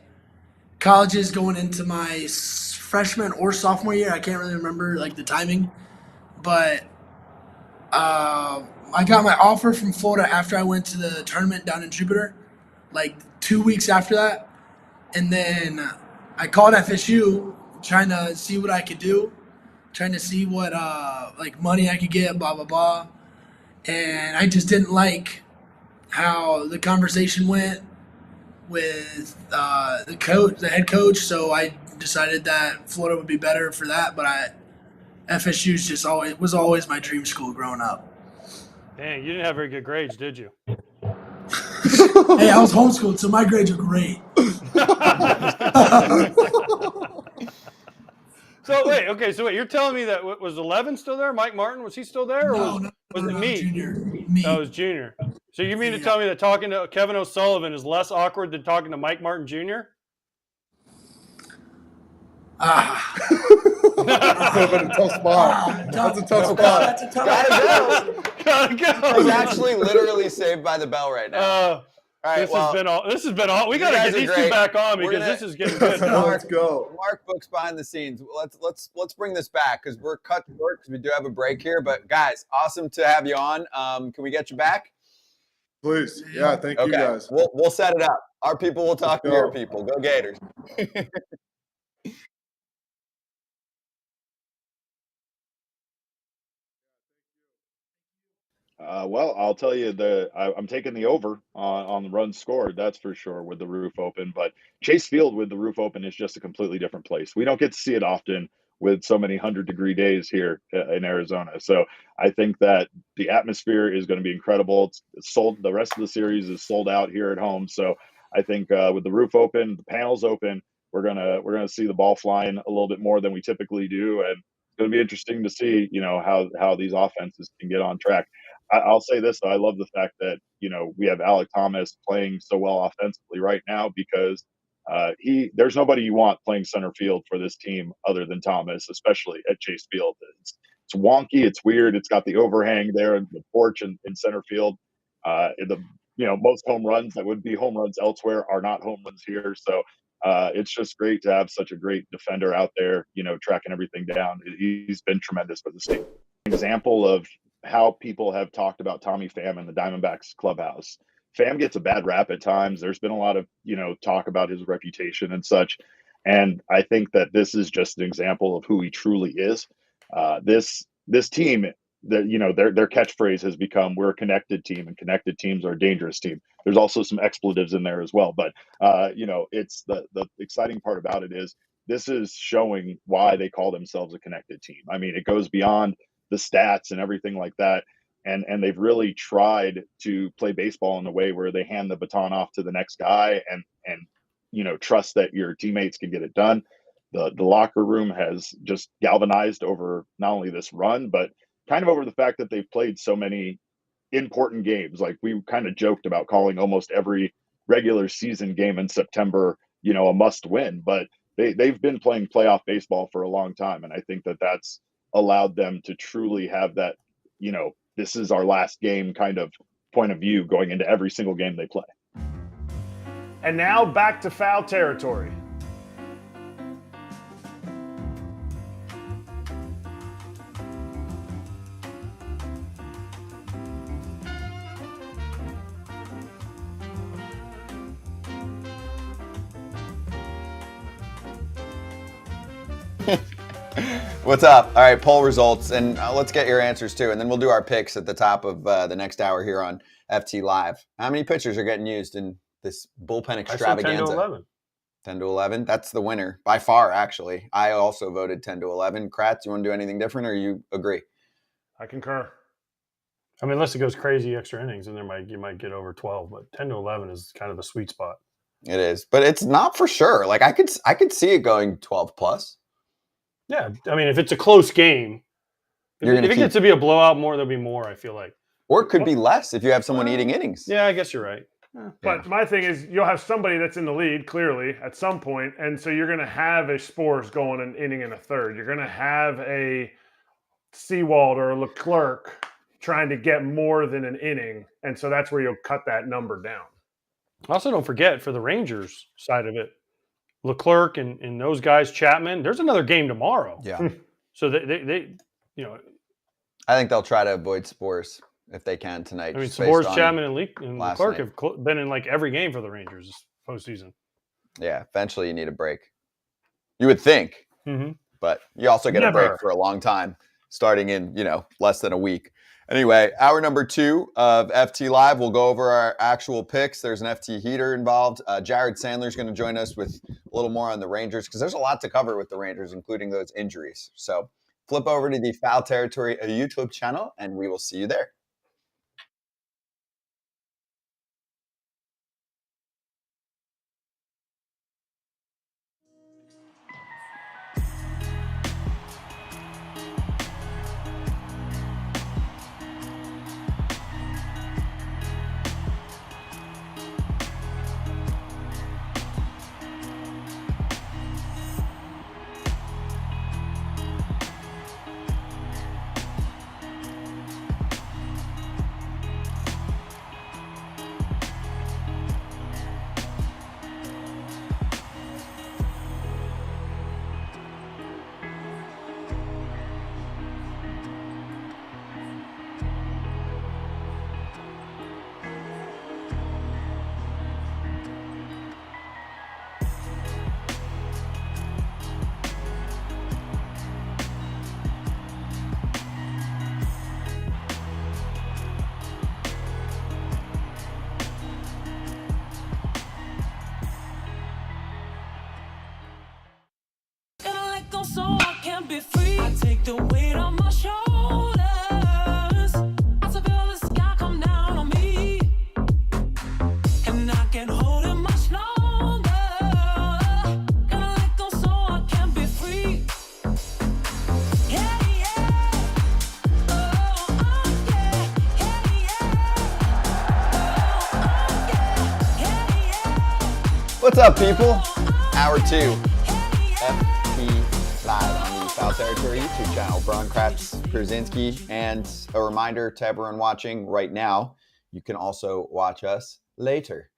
colleges going into my freshman or sophomore year, I can't really remember like the timing, but I got my offer from Florida after I went to the tournament down in Jupiter, like 2 weeks after that, and then I called FSU trying to see what I could do, trying to see what like money I could get, blah blah blah. And I just didn't like how the conversation went with the head coach. So I decided that Florida would be better for that. But FSU's just was always my dream school growing up. Dang, you didn't have very good grades, did you? Hey, I was homeschooled, so my grades are great. So wait, you're telling me that was 11 still there? Mike Martin, was he still there, or was it me? Junior. Me. That was Junior. So you mean to tell me that talking to Kevin O'Sullivan is less awkward than talking to Mike Martin Jr.? That's a tough spot. That's a tough spot. That's a tough Gotta go. Gotta He's go. actually literally saved by the bell right now. All right, This has been all. We you got to guys get are these great. two back on We're because gonna- this is getting good. Let's go. Mark books behind the scenes. Let's bring this back because we're cut short because we do have a break here. But guys, awesome to have you on. Can we get you back? Please. Yeah, thank you Okay, guys. we'll set it up. Our people will talk to Go. your people. Go Gators. Well, I'll tell you I'm taking the over on the runs scored. That's for sure with the roof open. But Chase Field with the roof open is just a completely different place. We don't get to see it often with so many 100-degree days here in Arizona. So I think that the atmosphere is going to be incredible. It's sold. The rest of the series is sold out here at home. So I think with the roof open, the panels open, we're gonna see the ball flying a little bit more than we typically do, and it's going to be interesting to see how these offenses can get on track. I'll say this, though. I love the fact that, we have Alec Thomas playing so well offensively right now because there's nobody you want playing center field for this team other than Thomas, especially at Chase Field. It's wonky. It's weird. It's got the overhang there and the porch in center field. Most home runs that would be home runs elsewhere are not home runs here. So it's just great to have such a great defender out there, tracking everything down. He's been tremendous for this team. Example of how people have talked about Tommy Pham in the Diamondbacks clubhouse. Pham gets a bad rap at times. There's been a lot of, talk about his reputation and such. And I think that this is just an example of who he truly is. This team, their catchphrase has become, "We're a connected team, and connected teams are a dangerous team." There's also some expletives in there as well. But, it's the exciting part about it is this is showing why they call themselves a connected team. I mean, it goes beyond the stats and everything like that. And they've really tried to play baseball in a way where they hand the baton off to the next guy and trust that your teammates can get it done. The locker room has just galvanized over not only this run, but kind of over the fact that they've played so many important games. Like we kind of joked about calling almost every regular season game in September, a must win, but they've been playing playoff baseball for a long time. And I think that that's allowed them to truly have that, this is our last game kind of point of view going into every single game they play. And now back to foul territory. What's up? All right, poll results, and let's get your answers too, and then we'll do our picks at the top of the next hour here on FT Live. How many pitchers are getting used in this bullpen extravaganza? 10 to 11. 10 to 11. That's the winner by far, actually. I also voted 10 to 11. Kratz, you want to do anything different, or you agree? I concur. I mean, unless it goes crazy extra innings, and you might get over 12, but 10 to 11 is kind of the sweet spot. It is, but it's not for sure. Like I could see it going 12 plus. Yeah, I mean, if it's a close game, if it gets to be a blowout more, there'll be more, I feel like. Or it could be less if you have someone eating innings. Yeah, I guess you're right. But my thing is, you'll have somebody that's in the lead, clearly, at some point, and so you're going to have a Spores going an inning and a third. You're going to have a Sewald or a Leclerc trying to get more than an inning, and so that's where you'll cut that number down. Also, don't forget, for the Rangers side of it, Leclerc and those guys, Chapman, there's another game tomorrow. Yeah. So they I think they'll try to avoid Spores if they can tonight. I mean, Spores, Chapman, and Leclerc have been in like every game for the Rangers this postseason. Yeah, eventually you need a break. You would think, but you also get a break for a long time, starting in less than a week. Anyway, hour number 2 of FT Live. We'll go over our actual picks. There's an FT heater involved. Jared Sandler is going to join us with a little more on the Rangers because there's a lot to cover with the Rangers, including those injuries. So flip over to the Foul Territory YouTube channel, and we will see you there. So I can be free. I take the weight on my shoulders. I feel the sky come down on me, and I can't hold it much longer. Gotta let go so I can be free. Yeah, yeah. Oh, yeah. Yeah, yeah. Oh, yeah. What's up, people? Hour 2. FT Live on the Foul Territory YouTube channel. Braun, Kratz, Pierzynski, and a reminder to everyone watching right now, you can also watch us later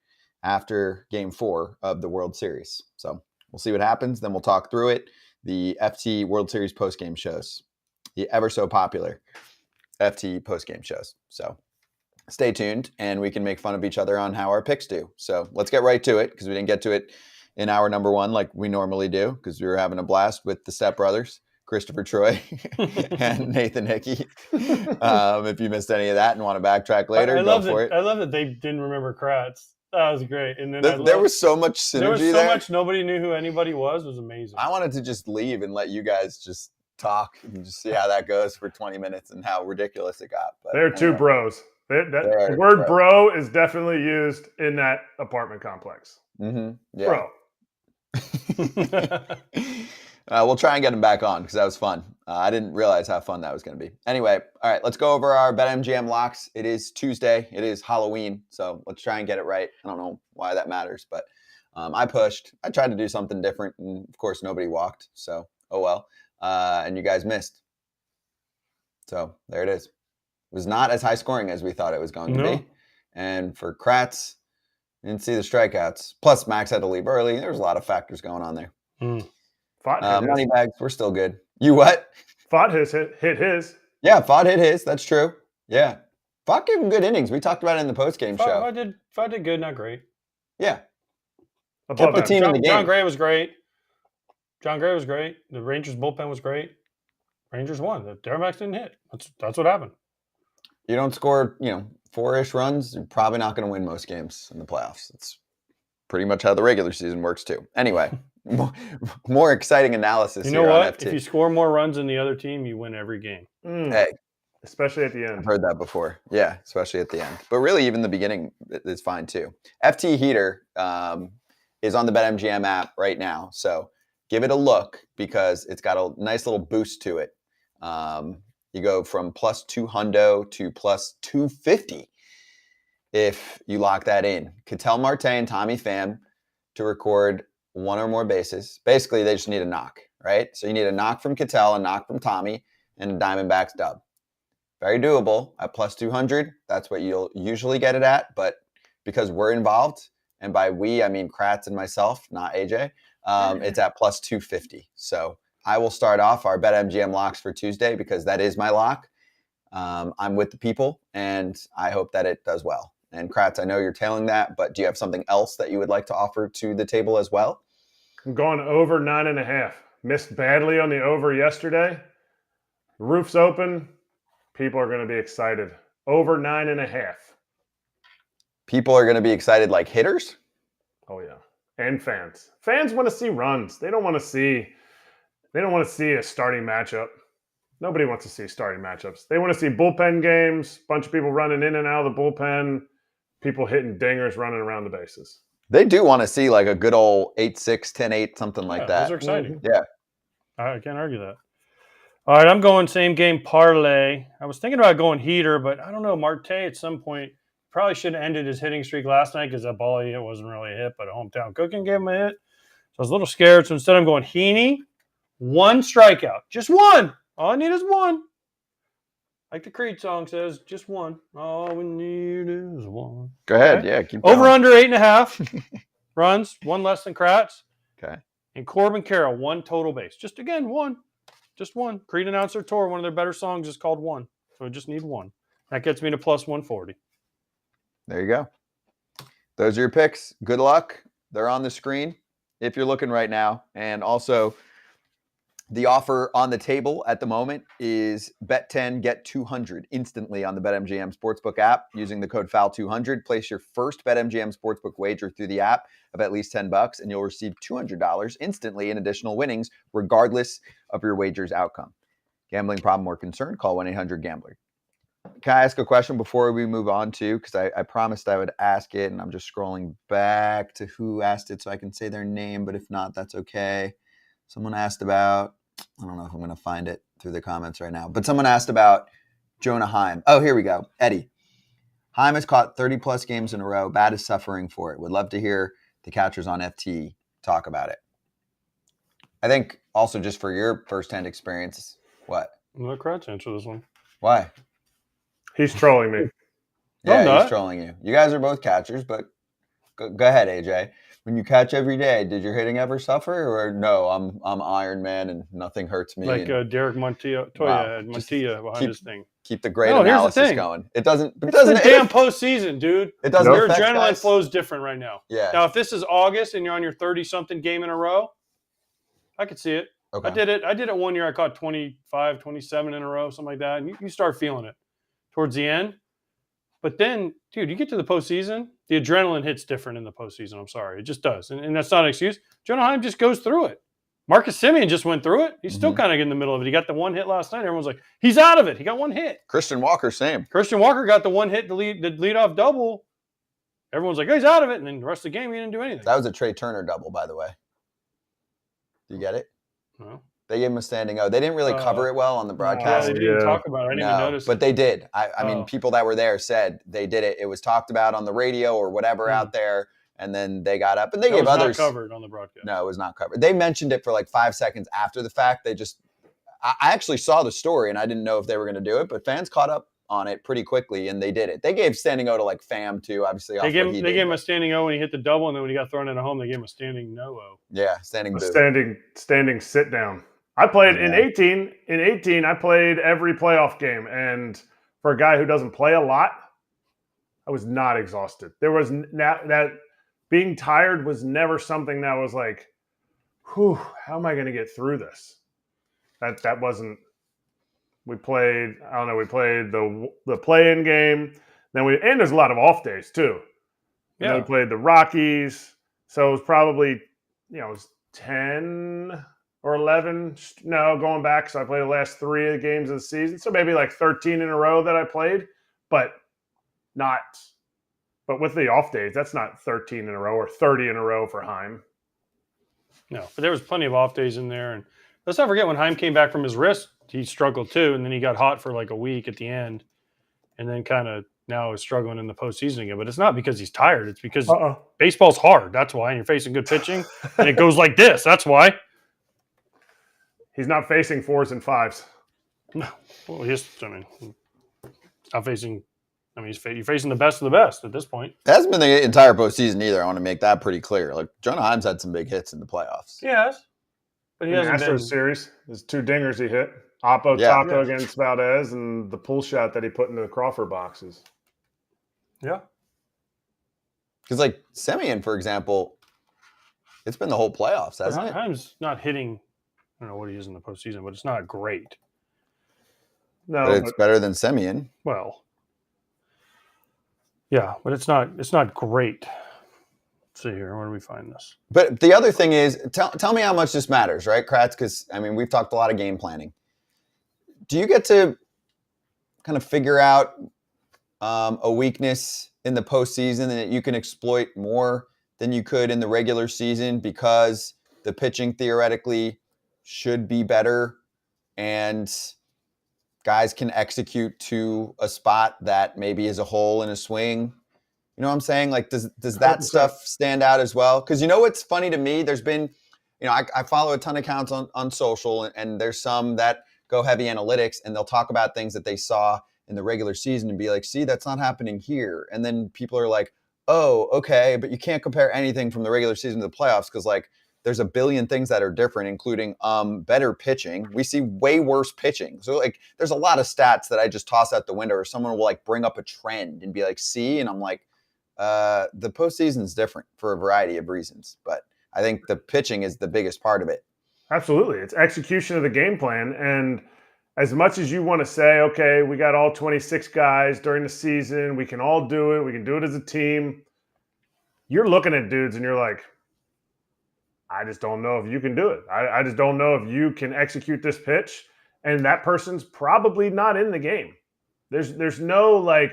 after Game 4 of the World Series. So we'll see what happens. Then we'll talk through it. The FT World Series postgame shows, the ever so popular FT postgame shows. So stay tuned, and we can make fun of each other on how our picks do. So let's get right to it because we didn't get to it in hour number 1 like we normally do because we were having a blast with the Step Brothers, Christopher Troye and Nathan Hickey. If you missed any of that and want to backtrack later, go for it. I love that they didn't remember Kratz. That was great. And then there was so much synergy there. There was so much nobody knew who anybody was. It was amazing. I wanted to just leave and let you guys just talk and just see how that goes for 20 mintes and how ridiculous it got. But they're two bros. The word bro is definitely used in that apartment complex. Yeah. Bro. We'll try and get him back on because that was fun. I didn't realize how fun that was going to be. Anyway, all right, let's go over our BetMGM locks. It is Tuesday. It is Halloween, so let's try and get it right. I don't know why that matters, but I pushed. I tried to do something different, and of course, nobody walked, so oh well. And you guys missed. So there it is. It was not as high scoring as we thought it was going to be. And for Kratz, didn't see the strikeouts. Plus, Max had to leave early. There was a lot of factors going on there. Money bags, we're still good. You what? Fott hit his. Yeah, Fott hit his. That's true. Yeah. Fott gave him good innings. We talked about it in the postgame show. Fott did good, not great. Yeah. Kept the team in the game. John Gray was great. John Gray was great. The Rangers bullpen was great. Rangers won. The Diamondbacks didn't hit. That's what happened. You don't score, 4-ish runs, you're probably not going to win most games in the playoffs. It's pretty much how the regular season works too. Anyway, more exciting analysis. You know here on what? FT. If you score more runs than the other team, you win every game. Hey, especially at the I've end. heard that before. Yeah, especially at the end. But really, even the beginning is fine too. FT Heater is on the BetMGM app right now. So give it a look because it's got a nice little boost to it. You go from plus 200 to plus 250 if you lock that in. Ketel Marte and Tommy Pham to record one or more bases. Basically, they just need a knock, right? So you need a knock from Ketel, a knock from Tommy, and a Diamondbacks dub. Very doable at plus 200. That's what you'll usually get it at. But because we're involved, and by we, I mean Kratz and myself, not AJ, it's at plus 250. So I will start off our BetMGM locks for Tuesday because that is my lock. I'm with the people, and I hope that it does well. And Kratz, I know you're tailing that, but do you have something else that you would like to offer to the table as well? I'm going over 9.5. Missed badly on the over yesterday. Roof's open. People are going to be excited. Over 9.5. People are going to be excited like hitters? Oh, yeah. And fans. Fans want to see runs. They don't want to see a starting matchup. Nobody wants to see starting matchups. They want to see bullpen games, bunch of people running in and out of the bullpen, people hitting dingers, running around the bases. They do want to see like a good old 8-6, 10-8, something like that. Those are exciting. Yeah. I can't argue that. All right, I'm going same game parlay. I was thinking about going heater, but I don't know. Marte at some point probably should have ended his hitting streak last night because that ball he hit wasn't really a hit, but a hometown cooking gave him a hit. So I was a little scared. So instead I'm going Heaney, one strikeout. Just one. All I need is one. Like the Creed song says, just one. All we need is one. Go ahead. Okay. Yeah, keep going. Over under 8.5 runs, one less than Kratz. Okay. And Corbin Carroll, one total base. Just again, one. Just one. Creed announced their tour. One of their better songs is called One. So I just need one. That gets me to plus 140. There you go. Those are your picks. Good luck. They're on the screen if you're looking right now. And also, the offer on the table at the moment is bet 10, get 200 instantly on the BetMGM Sportsbook app using the code FOUL200. Place your first BetMGM Sportsbook wager through the app of at least $10, and you'll receive $200 instantly in additional winnings, regardless of your wager's outcome. Gambling problem or concern? Call 1-800-GAMBLER. Can I ask a question before we move on to, because I promised I would ask it, and I'm just scrolling back to who asked it so I can say their name, but if not, that's okay. Someone asked about, I don't know if I'm going to find it through the comments right now, but someone asked about Jonah Heim. Oh, here we go. Eddie. Heim has caught 30-plus games in a row. Bat is suffering for it. Would love to hear the catchers on FT talk about it. I think also just for your firsthand experience, what? Let Kratz answer this one. Why? He's trolling me. Yeah, he's trolling you. You guys are both catchers, but go ahead, AJ. When you catch every day, did your hitting ever suffer, or no? I'm Iron Man and nothing hurts me. Like Derek Montilla behind his thing. Keep the great No, here's the analysis thing. going. It doesn't. It's the damn postseason, dude. It doesn't. Your affect adrenaline guys. flows different right now. Yeah. Now, if this is August and you're on your 30-something game in a row, I could see it. Okay. I did it 1 year. I caught 25, 27 in a row, something like that. And you start feeling it towards the end. But then, dude, you get to the postseason, the adrenaline hits different in the postseason. I'm sorry. It just does. And that's not an excuse. Jonah Heim just goes through it. Marcus Semien just went through it. He's still kind of in the middle of it. He got the one hit last night. Everyone's like, he's out of it. He got one hit. Christian Walker, same. Christian Walker got the one hit, the leadoff double. Everyone's like, oh, he's out of it. And then the rest of the game, he didn't do anything. That was a Trey Turner double, by the way. Do you get it? No. They gave him a standing O. They didn't really cover it well on the broadcast. They didn't talk about it. I didn't even notice but it. they did. I mean, people that were there said they did it. It was talked about on the radio or whatever out there, and then they got up and they gave others. Not covered on the broadcast. No, it was not covered. They mentioned it for like 5 seconds after the fact. I actually saw the story and I didn't know if they were going to do it, but fans caught up on it pretty quickly and they did it. They gave standing O to like Pham too, obviously. They gave him a standing O when he hit the double, and then when he got thrown into home, they gave him a standing no O. Yeah, standing boo. Standing sit down. I played in 18. In 18, I played every playoff game, and for a guy who doesn't play a lot, I was not exhausted. There was that being tired was never something that was like, how am I going to get through this? That wasn't. We played. I don't know. We played the play-in game. And there's a lot of off days too. And then we played the Rockies. So it was probably, it was 10 or 11. No, going back. So I played the last 3 of the games of the season. So maybe like 13 in a row that I played, but with the off days, that's not 13 in a row or 30 in a row for Heim. No, but there was plenty of off days in there. And let's not forget when Heim came back from his wrist, he struggled too. And then he got hot for like a week at the end. And then kind of now is struggling in the postseason again. But it's not because he's tired. It's because baseball's hard. That's why. And you're facing good pitching. And it goes like this. That's why. He's not facing 4s and 5s. No. Well, he's not facing. You're facing the best of the best at this point. It hasn't been the entire postseason either. I want to make that pretty clear. Like, Jonah Heim's had some big hits in the playoffs. Yes. But he hasn't been. Series, there's 2 dingers he hit. Taco against Valdez and the pull shot that he put into the Crawford boxes. Yeah. Because, like, Semien, for example, it's been the whole playoffs, hasn't it? Heim's not hitting, I don't know what he is in the postseason, but it's not great. No. But it's better than Semien. Well, yeah, but it's not great. Let's see here. Where do we find this? But the other thing is, tell me how much this matters, right, Kratz? Because, we've talked a lot of game planning. Do you get to kind of figure out a weakness in the postseason that you can exploit more than you could in the regular season because the pitching theoretically should be better and guys can execute to a spot that maybe is a hole in a swing? You know what I'm saying? Like, does that 100%. Stuff stand out as well? Because what's funny to me? There's been, I follow a ton of accounts on social, and there's some that go heavy analytics, and they'll talk about things that they saw in the regular season and be like, see, that's not happening here. And then people are like, oh, okay, but you can't compare anything from the regular season to the playoffs because, like, there's a billion things that are different, including better pitching. We see way worse pitching. So, like, there's a lot of stats that I just toss out the window, or someone will, like, bring up a trend and be like, see? And I'm like, the postseason's different for a variety of reasons. But I think the pitching is the biggest part of it. Absolutely. It's execution of the game plan. And as much as you want to say, okay, we got all 26 guys during the season, we can all do it, we can do it as a team, you're looking at dudes and you're like, I just don't know if you can do it. I just don't know if you can execute this pitch. And that person's probably not in the game. There's no, like,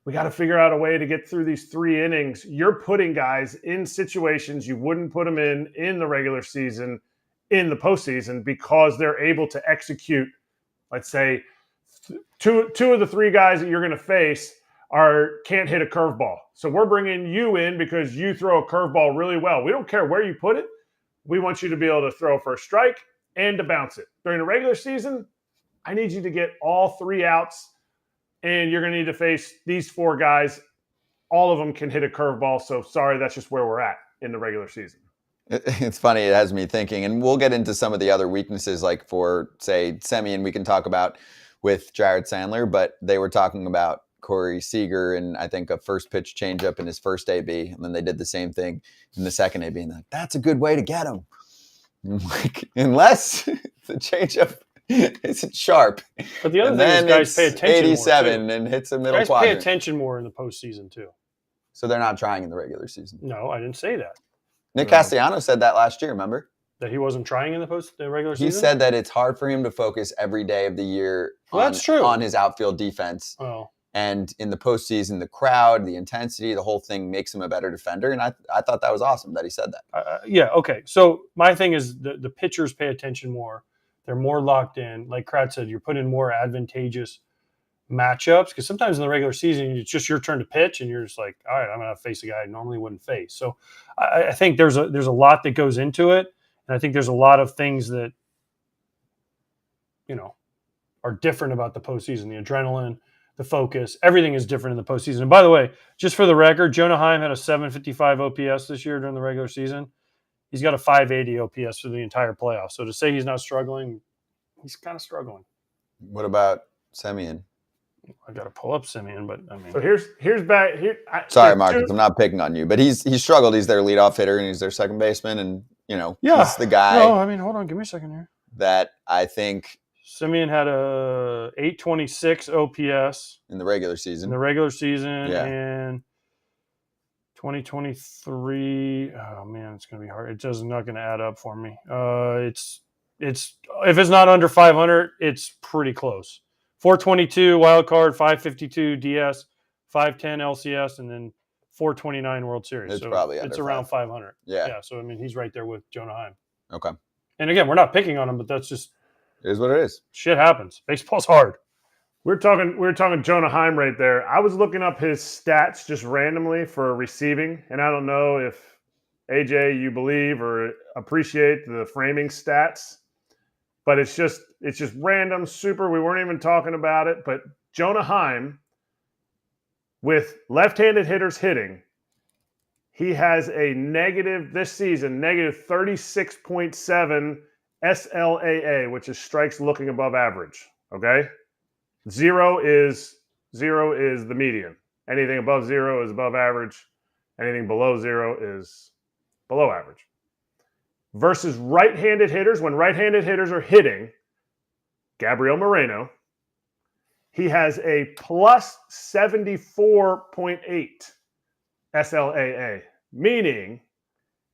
we got to figure out a way to get through these 3 innings. You're putting guys in situations you wouldn't put them in the regular season, in the postseason, because they're able to execute. Let's say two of the 3 guys that you're going to face can't hit a curveball. So we're bringing you in because you throw a curveball really well. We don't care where you put it. We want you to be able to throw for a strike and to bounce it. During the regular season, I need you to get all 3 outs, and you're going to need to face these 4 guys. All of them can hit a curveball. So sorry, that's just where we're at in the regular season. It's funny. It has me thinking, and we'll get into some of the other weaknesses, like for, say, Semien, we can talk about with Jared Sandler, but they were talking about Corey Seager and I think a first pitch changeup in his first AB, and then they did the same thing in the second AB, and they're like, that's a good way to get him. Like, unless the changeup isn't sharp. But the other thing is guys pay attention 87 more, and hits a middle guys quadrant. Pay attention more in the postseason too. So they're not trying in the regular season. No, I didn't say that. Nick Castellanos said that last year, remember? That he wasn't trying in the regular season? He said that it's hard for him to focus every day of the year that's true. On his outfield defense. Oh. And in the postseason, the crowd, the intensity, the whole thing makes him a better defender. And I thought that was awesome that he said that. Yeah, okay. So my thing is the pitchers pay attention more. They're more locked in. Like Kratz said, you're putting more advantageous matchups because sometimes in the regular season, it's just your turn to pitch and you're just like, all right, I'm going to face a guy I normally wouldn't face. So I think there's a lot that goes into it. And I think there's a lot of things that, are different about the postseason. The adrenaline, the focus, everything is different in the postseason. And by the way, just for the record, Jonah Heim had a 755 OPS this year during the regular season. He's got a 580 OPS for the entire playoffs. So to say he's not struggling, he's kind of struggling. What about Semien? I got to pull up Semien, but I mean. So here's back here. Sorry, Marcus, I'm not picking on you, but he's struggled. He's their leadoff hitter and he's their second baseman, and he's the guy No, I mean, hold on. Give me a second here. that I think Simeon had a 826 OPS in the regular in season. the regular season, Yeah. and 2023. Oh man, it's gonna be hard. It's just not gonna add up for me. It's if it's not under 500, it's pretty close. 422 wild card, 552 DS, 510 LCS, and then 429 World Series. It's so probably it's under around 500. Yeah. So I mean, he's right there with Jonah Heim. Okay. And again, we're not picking on him, but that's just It is what it is. shit happens. Baseball's hard. We were talking Jonah Heim right there. I was looking up his stats just randomly for receiving, and I don't know if AJ you believe or appreciate the framing stats, but it's just random, super. We weren't even talking about it, but Jonah Heim with left-handed hitters hitting, he has a negative this season, negative 36.7 SLAA, which is strikes looking above average. Okay. Zero is the median. Anything above zero is above average. Anything below zero is below average. Versus right-handed hitters, when right-handed hitters are hitting, Gabriel Moreno, he has a plus 74.8 SLAA, meaning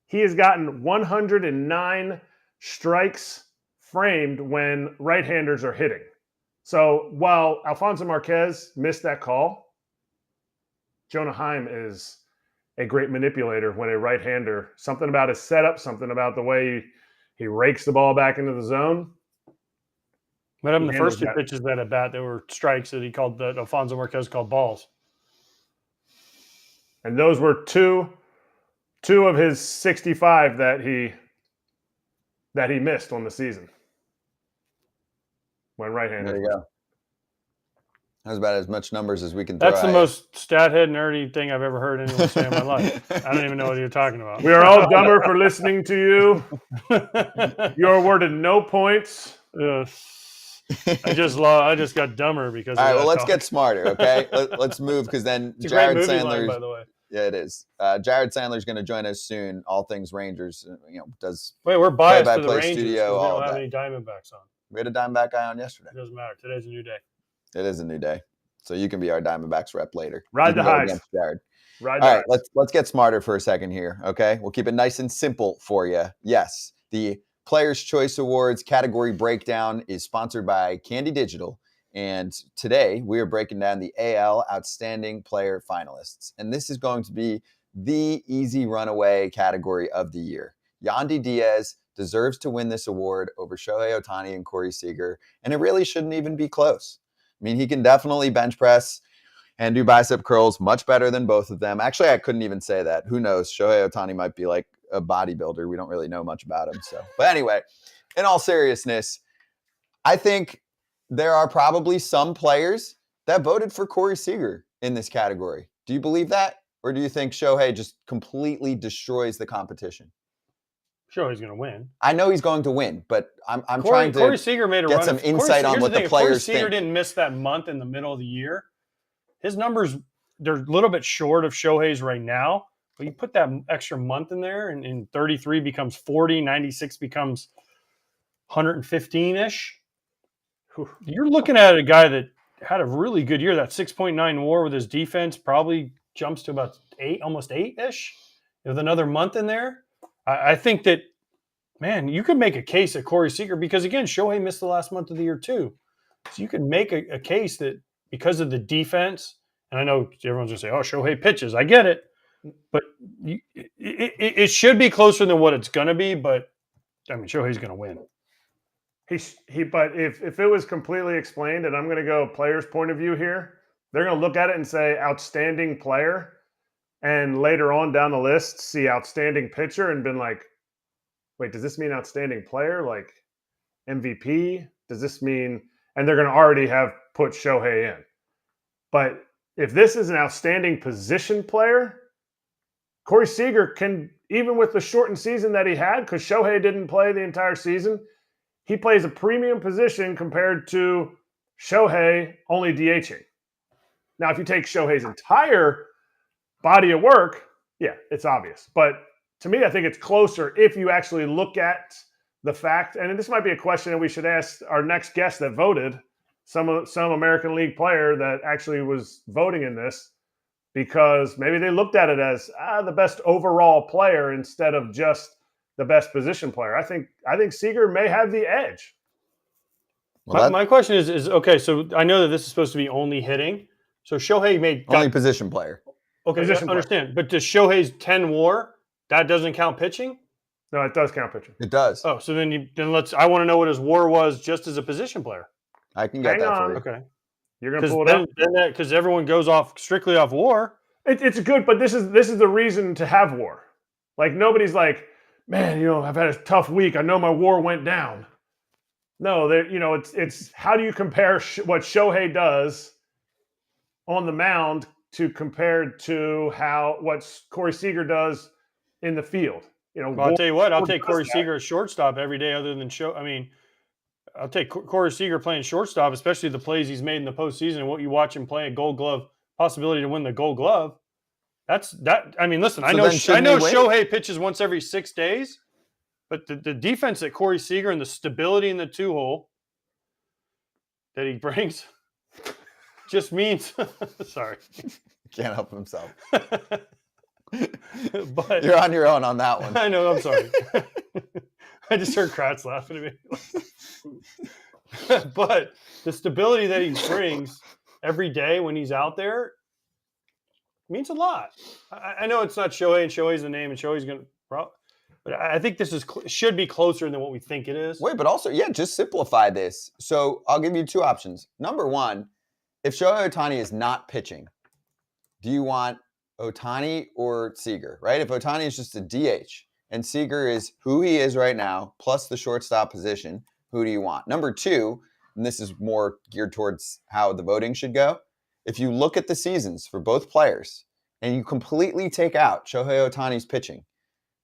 he has gotten 109 strikes framed when right-handers are hitting. So while Alfonso Marquez missed that call, Jonah Heim is a great manipulator when a right-hander, something about his setup, something about the way he rakes the ball back into the zone. But the He first two handles that. pitches that at bat, there were strikes that Alfonso Marquez called balls. And those were two of his 65 that he missed on the season. When right-handed. There you go. That's about as much numbers as we can throw. That's the most stat head nerdy thing I've ever heard anyone say in my life. I don't even know what you're talking about. We are all dumber for listening to you. You're awarded no points. I just got dumber because. All of right, that well, let's talk. get smarter, okay? Let's move because then It's a Jared great movie Sandler. line, by the way. Yeah, it is. Jared Sandler's going to join us soon. All things Rangers. Does Wait, we're biased to the play-by-play Rangers studio because we all don't have day. any Diamondbacks on. We had a Diamondback guy on yesterday. It doesn't matter. Today's a new day. It is a new day, so you can be our Diamondbacks rep later. Ride You can the go highs. against Jared. Right. All right, let's get smarter for a second here, okay? We'll keep it nice and simple for you. Yes, the Players' Choice Awards category breakdown is sponsored by Candy Digital, and today we are breaking down the AL Outstanding Player finalists, and this is going to be the easy runaway category of the year. Yandy Diaz deserves to win this award over Shohei Ohtani and Corey Seager, and it really shouldn't even be close. I mean, he can definitely bench press and do bicep curls much better than both of them. Actually, I couldn't even say that. Who knows? Shohei Ohtani might be like a bodybuilder. We don't really know much about him. But anyway, in all seriousness, I think there are probably some players that voted for Corey Seager in this category. Do you believe that? Or do you think Shohei just completely destroys the competition? Shohei's going to win. I know he's going to win, but I'm Corey trying to Seager made a get run. some insight on what the If players Corey Seager think. didn't miss that month in the middle of the year, his numbers, they're a little bit short of Shohei's right now. But you put that extra month in there, and 33 becomes 40, 96 becomes 115-ish. You're looking at a guy that had a really good year. That 6.9 WAR with his defense probably jumps to about 8, almost 8-ish. With another month in there, I think that, man, you could make a case at Corey Seager because, again, Shohei missed the last month of the year too. So you could make a case that because of the defense, and I know everyone's going to say, oh, Shohei pitches. I get it. But it should be closer than what it's going to be. But, I mean, Shohei's going to win. But if it was completely explained, and I'm going to go player's point of view here, they're going to look at it and say outstanding player, and later on down the list see outstanding pitcher and been like, wait, does this mean outstanding player, like MVP? Does this mean? And they're going to already have put Shohei in. But if this is an outstanding position player, Corey Seager can, even with the shortened season that he had, because Shohei didn't play the entire season, he plays a premium position compared to Shohei only DHing. Now, if you take Shohei's entire body of work, yeah, it's obvious. But to me, I think it's closer if you actually look at the fact. And this might be a question that we should ask our next guest that voted, some American League player that actually was voting in this, because maybe they looked at it as the best overall player instead of just the best position player. I think Seager may have the edge. Well, My question is okay. So I know that this is supposed to be only hitting. So Shohei only position player. Okay, position I understand. But does Shohei's 10 WAR, that doesn't count pitching? No, it does count pitching. It does. Oh, so then I want to know what his WAR was just as a position player. I can get Hang that on. for you. Okay. You're going to pull it up? Because everyone goes off strictly off WAR. It's good, but this is the reason to have WAR. Like, nobody's like, man, I've had a tough week. I know my WAR went down. No, it's how do you compare what Shohei does on the mound compared to what Corey Seager does in the field? Well, I'll tell you what, I'll take Corey Seager at shortstop every day other than I'll take Corey Seager playing shortstop, especially the plays he's made in the postseason and what you watch him play a Gold Glove, possibility to win the Gold Glove. Listen, I know Shohei pitches once every 6 days, but the defense that Corey Seager and the stability in the 2-hole that he brings just means sorry. Can't help himself. But you're on your own on that one. I know, I'm sorry. I just heard Kratz laughing at me. But the stability that he brings every day when he's out there means a lot. I know it's not Shohei, and Shohei's the name, and Shohei's going to – but I think this should be closer than what we think it is. Wait, but also, just simplify this. So I'll give you two options. Number one, if Shohei Ohtani is not pitching, do you want Ohtani or Seager, right? If Ohtani is just a DH and Seager is who he is right now, plus the shortstop position, who do you want? Number two, and this is more geared towards how the voting should go, if you look at the seasons for both players and you completely take out Shohei Ohtani's pitching,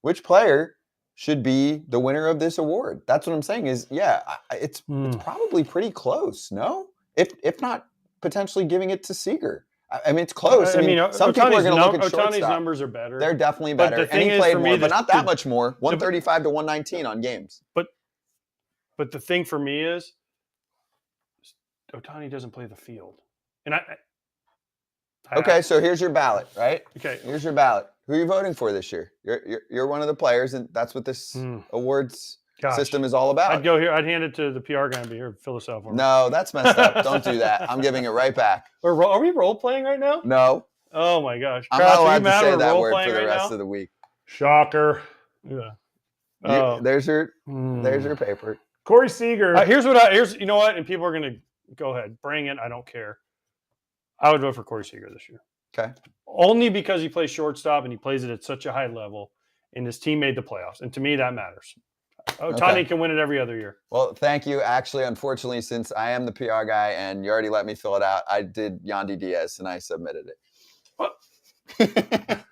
which player should be the winner of this award? That's what I'm saying is, it's probably pretty close, no? If not potentially giving it to Seager. I mean, it's close. Some people are going to look at shortstop. Ohtani's numbers are better. They're definitely better. And he played more, but not that much more. 135 to 119 on games. But the thing for me is Ohtani doesn't play the field. And okay, so here's your ballot, right? Okay. Here's your ballot. Who are you voting for this year? You're one of the players, and that's what this awards system is all about. I'd go here. I'd hand it to the PR guy and be here, fill this out for me. No, that's messed up. Don't do that. I'm giving it right back. Are we role playing right now? No. Oh my gosh. I'm not allowed to say that word for the rest of the week. Shocker. Yeah. There's your paper. Corey Seager. You know what? And people are going to go ahead, bring it. I don't care. I would vote for Corey Seager this year. Okay. Only because he plays shortstop and he plays it at such a high level, and his team made the playoffs. And to me, that matters. Ohtani can win it every other year. Well, thank you. Actually, unfortunately, since I am the PR guy and you already let me fill it out, I did Yandy Diaz and I submitted it. What?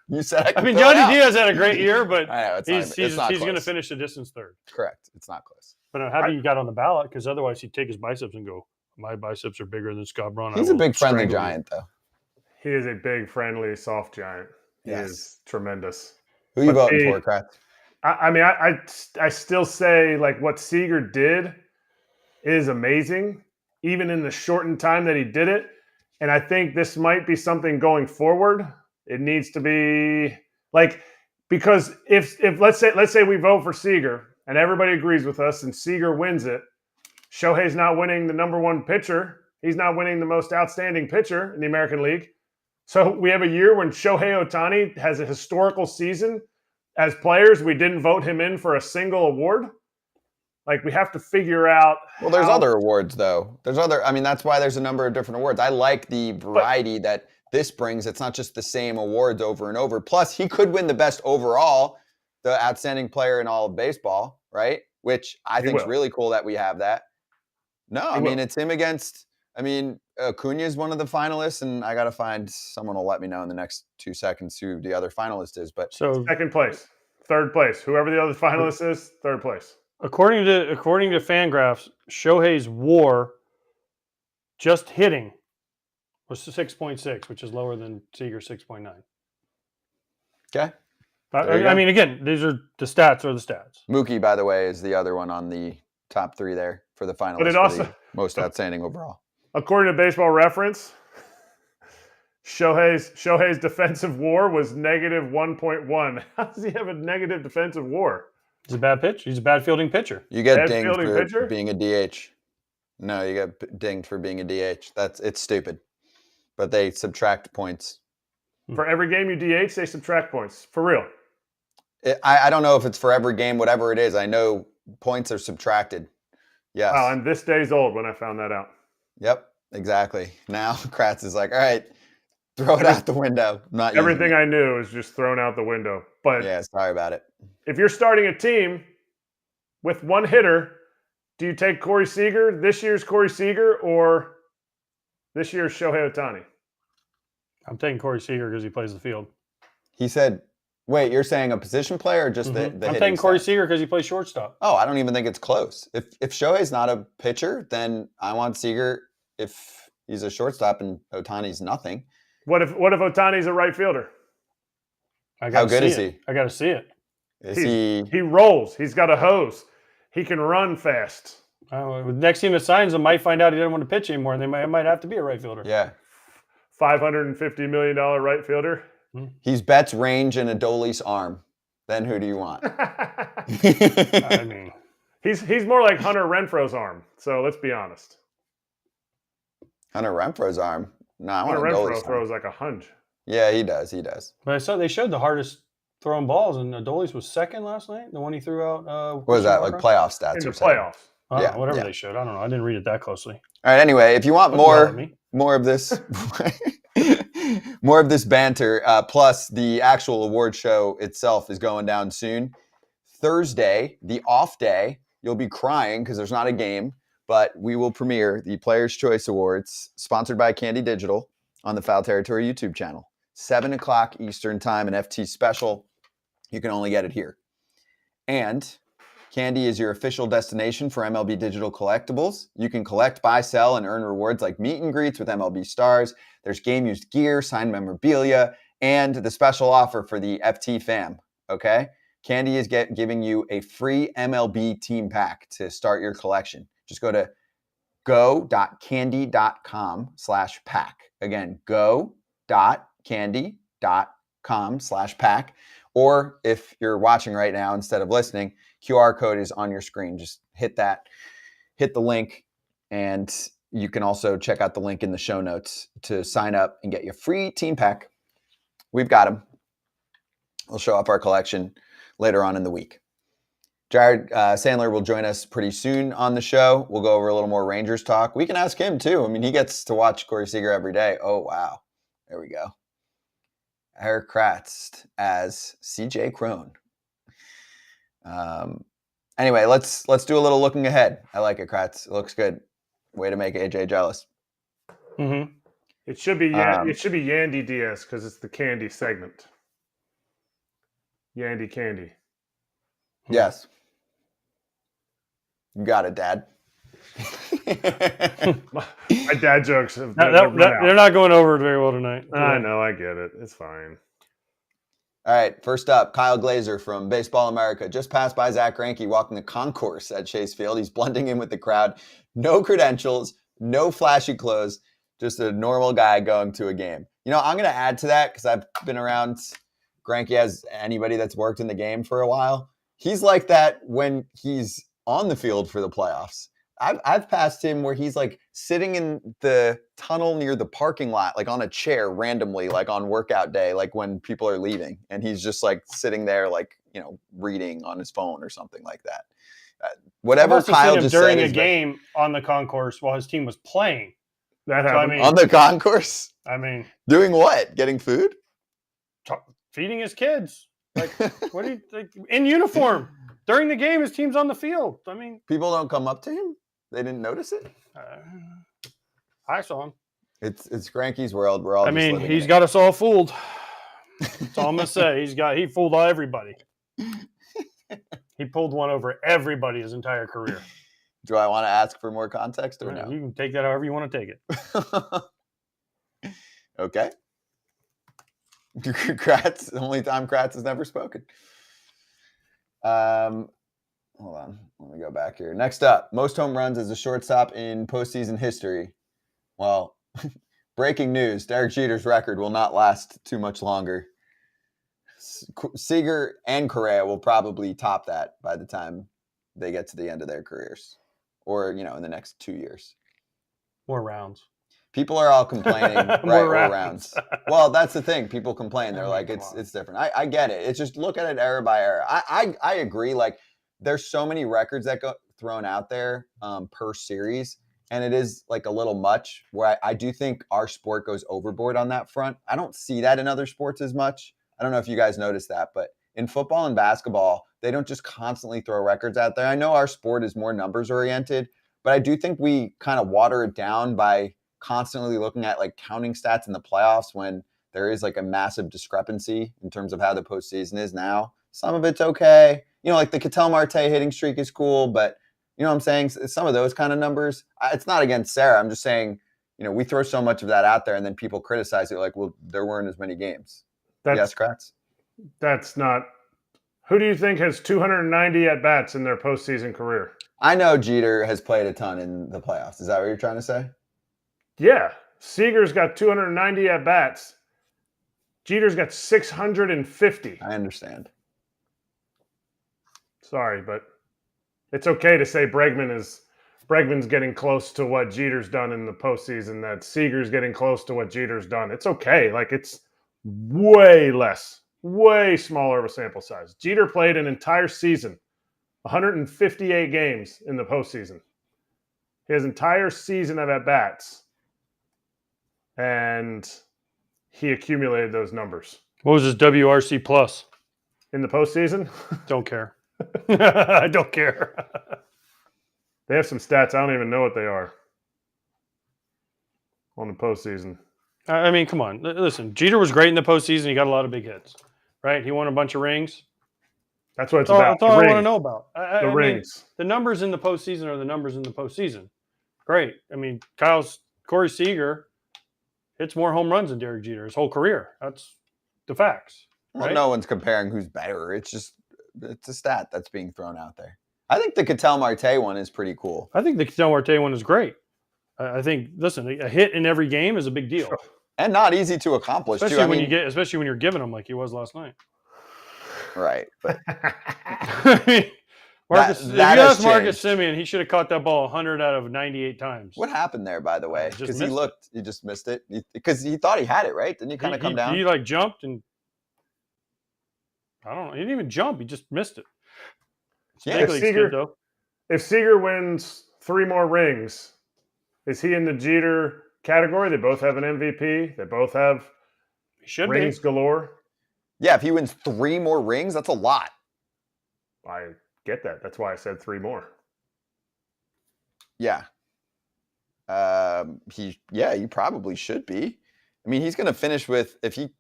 You said Yandy Diaz had a great year, but I know, he's going to finish the distance third. Correct. It's not close. But I'm happy you got on the ballot, because otherwise he'd take his biceps and go, my biceps are bigger than Scott Braun. He's a big friendly giant, though. He is a big, friendly, soft giant. He is tremendous. Who are you voting for, Kratz? I still say, like, what Seager did is amazing, even in the shortened time that he did it. And I think this might be something going forward. It needs to be because if let's say we vote for Seager and everybody agrees with us and Seager wins it, Shohei's not winning the number one pitcher. He's not winning the most outstanding pitcher in the American League. So we have a year when Shohei Ohtani has a historical season. As players, we didn't vote him in for a single award. Like, we have to figure out. Well, there's other awards, though. That's why there's a number of different awards. I like the variety that this brings. It's not just the same awards over and over. Plus, he could win the best overall, the outstanding player in all of baseball, right? Which I think is really cool that we have that. No, it's him against. Acuna is one of the finalists, and I got to find someone will let me know in the next 2 seconds who the other finalist is. But second place, third place, whoever the other finalist is, third place. According to Fangraphs, Shohei's WAR just hitting was 6.6, which is lower than Seager's 6.9. Okay. I mean, again, these are the stats. Mookie, by the way, is the other one on the top 3 there for the finalists. But it for also the most outstanding overall. According to Baseball Reference, Shohei's defensive WAR was negative 1.1. How does he have a negative defensive WAR? He's a bad pitch. He's a bad fielding pitcher. You get Bad dinged fielding for pitcher? being a DH. No, you get dinged for being a DH. It's stupid. But they subtract points. For every game you DH, they subtract points. For real. I don't know if it's for every game, whatever it is. I know points are subtracted. Yes. Wow, I'm this days old when I found that out. Yep, exactly. Now Kratz is like, all right, throw it out the window. Not Everything I knew is just thrown out the window. But yeah, sorry about it. if you're starting a team with one hitter, do you take Corey Seager, this year's Corey Seager, or this year's Shohei Ohtani? I'm taking Corey Seager because he plays the field. He said, wait, you're saying a position player or just the I'm hitting taking Corey stat? Seager because he plays shortstop. Oh, I don't even think it's close. If Shohei's not a pitcher, then I want Seager if he's a shortstop and Ohtani's nothing. What if Ohtani's a right fielder? How good is he? I got to see it. Is he? He rolls. He's got a hose. He can run fast. The next team that signs him might find out he doesn't want to pitch anymore, and they might have to be a right fielder. Yeah. $550 million right fielder. He's Betts' range and Adolis' arm. Then who do you want? I mean, he's more like Hunter Renfro's arm. So let's be honest. Hunter Renfro's arm. No, I want Hunter Adolis' Renfro arm. throws like a hunch. Yeah, he does. He does. but I saw they showed the hardest throwing balls, and Adolis was second last night. The one he threw out. What was that, like playoff stats In the or something? playoffs. Yeah, whatever yeah. they showed. I don't know. I didn't read it that closely. All right, anyway, if you want Don't yell at me. more of this more of this banter, plus the actual award show itself is going down soon. Thursday, the off day, you'll be crying because there's not a game, but we will premiere the Players' Choice Awards, sponsored by Candy Digital, on the Foul Territory YouTube channel. 7 o'clock Eastern Time, an FT special. You can only get it here. And Candy is your official destination for MLB Digital collectibles. You can collect, buy, sell, and earn rewards like meet and greets with MLB stars. There's game-used gear, signed memorabilia, and the special offer for the FT fam, okay? Candy is giving you a free MLB team pack to start your collection. Just go to go.candy.com/pack. Again, go.candy.com/pack. Or if you're watching right now instead of listening, QR code is on your screen. Just hit the link, and you can also check out the link in the show notes to sign up and get your free team pack. We've got them. We'll show off our collection later on in the week. Jared Sandler will join us pretty soon on the show. We'll go over a little more Rangers talk. We can ask him too. I mean, he gets to watch Corey Seager every day. Oh, wow. There we go. Erik Kratz as CJ Crone. Anyway, let's do a little looking ahead. I like it, Kratz. It looks good. Way to make AJ jealous. Mm-hmm. It should be Yandy Diaz because it's the candy segment. Yandy Candy. Yes. You got it, Dad. My dad jokes have They're not going over very well tonight. I know, I get it. It's fine. All right, first up, Kyle Glazer from Baseball America. Just passed by Zach Greinke walking the concourse at Chase Field. He's blending in with the crowd. No credentials, no flashy clothes, just a normal guy going to a game. You know, I'm going to add to that because I've been around Greinke as anybody that's worked in the game for a while. He's like that when he's on the field for the playoffs. I've passed him where he's like sitting in the tunnel near the parking lot, like on a chair randomly, like on workout day, like when people are leaving. And he's just like sitting there, like, you know, reading on his phone or something like that. Whatever Kyle just said. During a game on the concourse while his team was playing. That happened. I mean, on the concourse? I mean. Doing what? Getting food? Feeding his kids. Like, what do you like in uniform? During the game, his team's on the field. I mean. People don't come up to him? They didn't notice it? I saw him. It's Greinke's world. We're all. I mean, he's got us all fooled. That's all I'm gonna say. He fooled everybody. He pulled one over everybody his entire career. Do I want to ask for more context or no? You can take that however you want to take it. Okay. Kratz, the only time Kratz has never spoken. Hold on. Let me go back here. Next up, most home runs as a shortstop in postseason history. Well, breaking news, Derek Jeter's record will not last too much longer. Seager and Correa will probably top that by the time they get to the end of their careers, or, in the next 2 years. More rounds. People are all complaining, right? More Or rounds. Well, that's the thing. People complain. They're I mean, like, come it's different. I get it. It's just look at it era by era. I agree. Like, there's so many records that go thrown out there per series, and it is like a little much. Where I do think our sport goes overboard on that front. I don't see that in other sports as much. I don't know if you guys noticed that, but in football and basketball, they don't just constantly throw records out there. I know our sport is more numbers oriented, but I do think we kind of water it down by constantly looking at like counting stats in the playoffs when there is like a massive discrepancy in terms of how the postseason is now. Some of it's okay. Like the Ketel Marte hitting streak is cool, but you know what I'm saying? Some of those kind of numbers, it's not against Sarah. I'm just saying, we throw so much of that out there and then people criticize it like, well, there weren't as many games. Yes, Kratz? That's not. Who do you think has 290 at-bats in their postseason career? I know Jeter has played a ton in the playoffs. Is that what you're trying to say? Yeah. Seager's got 290 at-bats. Jeter's got 650. I understand. Sorry, but it's okay to say Bregman's getting close to what Jeter's done in the postseason, that Seager's getting close to what Jeter's done. It's okay. Like, it's way less, way smaller of a sample size. Jeter played an entire season, 158 games in the postseason. His entire season of at-bats, and he accumulated those numbers. What was his WRC plus? In the postseason? Don't care. I don't care. They have some stats. I don't even know what they are on the postseason. I mean, come on. Listen, Jeter was great in the postseason. He got a lot of big hits, right? He won a bunch of rings. That's what it's about. That's all I want to know about. The rings. The numbers in the postseason are the numbers in the postseason. Great. I mean, Corey Seager hits more home runs than Derek Jeter his whole career. That's the facts. Well, right? no one's comparing who's better. It's a stat that's being thrown out there. I think the Ketel Marte one is pretty cool. I think the Ketel Marte one is great. I think, listen, a hit in every game is a big deal. And not easy to accomplish, especially too. Especially when you're giving them like he was last night. Right. But Marcus Semien, he should have caught that ball 100 out of 98 times. What happened there, by the way? Because he just missed it. Because he thought he had it, right? Didn't he kind of come down? He like jumped and I don't know. He didn't even jump. He just missed it. Yeah, if Seager wins 3 more rings, is he in the Jeter category? They both have an MVP. They both have rings galore. Yeah, if he wins 3 more rings, that's a lot. I get that. That's why I said 3 more. Yeah. He probably should be. I mean, he's going to finish with if he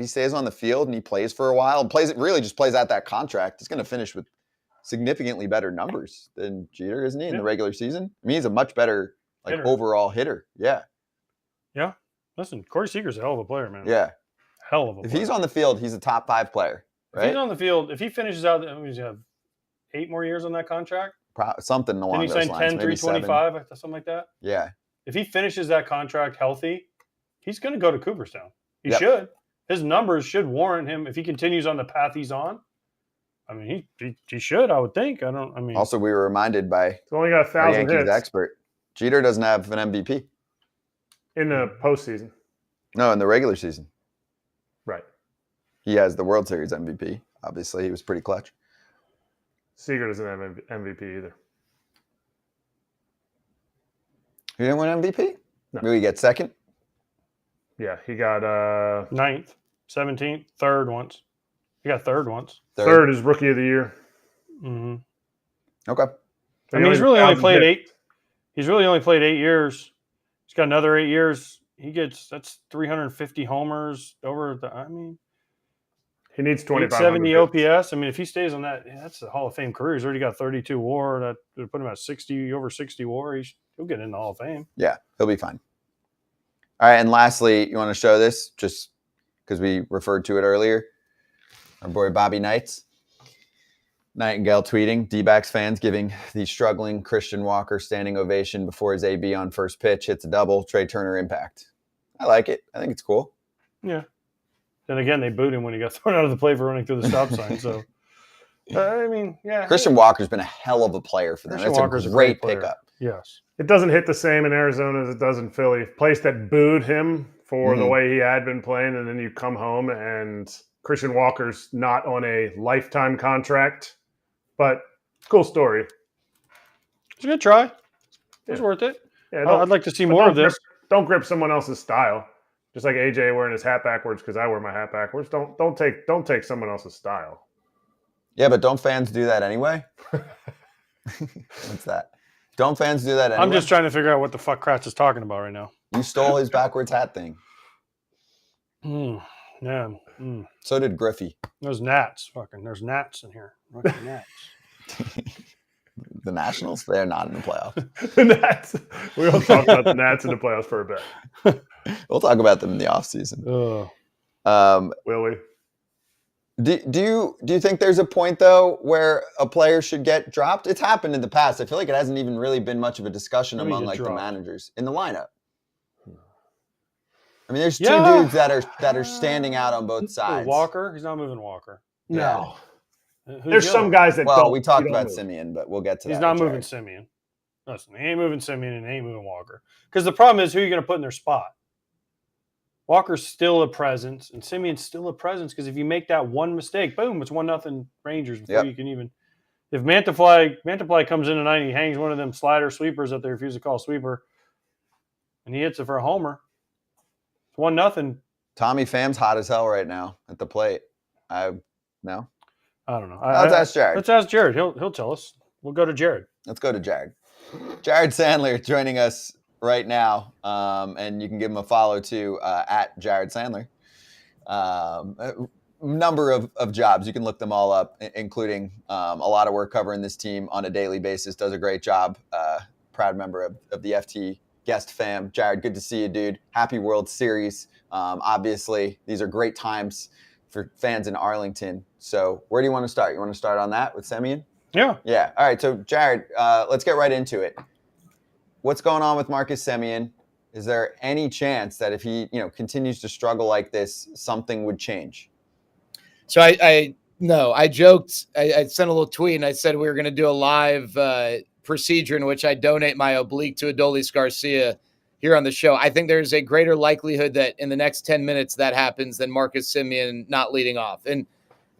stays on the field and he plays for a while and just plays out that contract, he's going to finish with significantly better numbers than Jeter, isn't he, in the regular season? I mean, he's a much better overall hitter. Yeah. Yeah. Listen, Corey Seager's a hell of a player, man. Yeah. Hell of a player. If he's on the field, he's a top 5 player. Right? If he's on the field, if he finishes out, he's have 8 more years on that contract. Something along those lines. Didn't he sign 10, 325, something like that? Yeah. If he finishes that contract healthy, he's going to go to Cooperstown. He should. His numbers should warrant him if he continues on the path he's on. I mean, he should, I would think. Also, we were reminded by he's only got 1,000 hits. Expert. Jeter doesn't have an MVP. In the postseason. No, in the regular season. Right. He has the World Series MVP. Obviously, he was pretty clutch. Seager doesn't have MVP either. He didn't win MVP? No. Maybe he get second? Yeah, he got 9th, 17th, 3rd once. He got 3rd once. 3rd is Rookie of the Year. Mm-hmm. Okay. I mean, he's really only played 8. He's really only played 8 years. He's got another 8 years. That's 350 homers over he needs 2,570 OPS. I mean, if he stays on that, that's a Hall of Fame career. He's already got 32 WAR. That would put him at 60, over 60 WAR. He'll get in the Hall of Fame. Yeah, he'll be fine. All right, and lastly, you want to show this? Just because we referred to it earlier. Our boy Bobby Nightingale tweeting, D-backs fans giving the struggling Christian Walker standing ovation before his AB on first pitch hits a double. Trey Turner impact. I like it. I think it's cool. Yeah. Then again, they booed him when he got thrown out of the play for running through the stop sign. So, I mean, yeah. Christian Walker's been a hell of a player for them. Christian That's Walker's a great player. pickup. Yes. It doesn't hit the same in Arizona as it does in Philly. Place that booed him for the way he had been playing, and then you come home and Christian Walker's not on a lifetime contract. But cool story. It's a good try. It was worth it. Yeah, I'd like to see more of this. Don't grip someone else's style. Just like AJ wearing his hat backwards because I wear my hat backwards. Don't take someone else's style. Yeah, but don't fans do that anyway? What's that? Don't fans do that anyway? I'm just trying to figure out what the fuck Kratz is talking about right now. You stole his backwards hat thing. Yeah. So did Griffey. There's gnats. There's gnats in here. Fucking gnats. The Nationals, they're not in the playoffs. The Nats. We will talk about the Nats in the playoffs for a bit. We'll talk about them in the offseason. Will we? Do you think there's a point, though, where a player should get dropped? It's happened in the past. I feel like it hasn't even really been much of a discussion among the managers in the lineup. I mean, there's two dudes that are standing out on both sides. Walker? He's not moving Walker. No. There's some guys that don't. Well, we talked about Semien, but we'll get to that. He's not moving Semien. Listen, he ain't moving Semien and he ain't moving Walker. Because the problem is who you're going to put in their spot. Walker's still a presence, and Semien's still a presence because if you make that one mistake, boom, it's 1-0 Rangers before you can even. If Mantiply comes in tonight and he hangs one of them slider sweepers that they refuse to call a sweeper, and he hits it for a homer, it's 1-0. Tommy Pham's hot as hell right now at the plate. No. I don't know. Let's ask Jared. Let's ask Jared. He'll tell us. We'll go to Jared. Let's go to Jared. Jared Sandler joining us right now, and you can give him a follow too at Jared Sandler. A number of jobs. You can look them all up, including a lot of work covering this team on a daily basis. Does a great job. Proud member of the FT guest fam. Jared, good to see you, dude. Happy World Series. Obviously, these are great times for fans in Arlington. So where do you want to start? You want to start on that with Semien? Yeah. Yeah. All right. So, Jared, let's get right into it. What's going on with Marcus Semien? Is there any chance that if he, continues to struggle like this, something would change? So I joked. I sent a little tweet and I said we were going to do a live procedure in which I donate my oblique to Adolis García here on the show. I think there's a greater likelihood that in the next 10 minutes that happens than Marcus Semien not leading off. And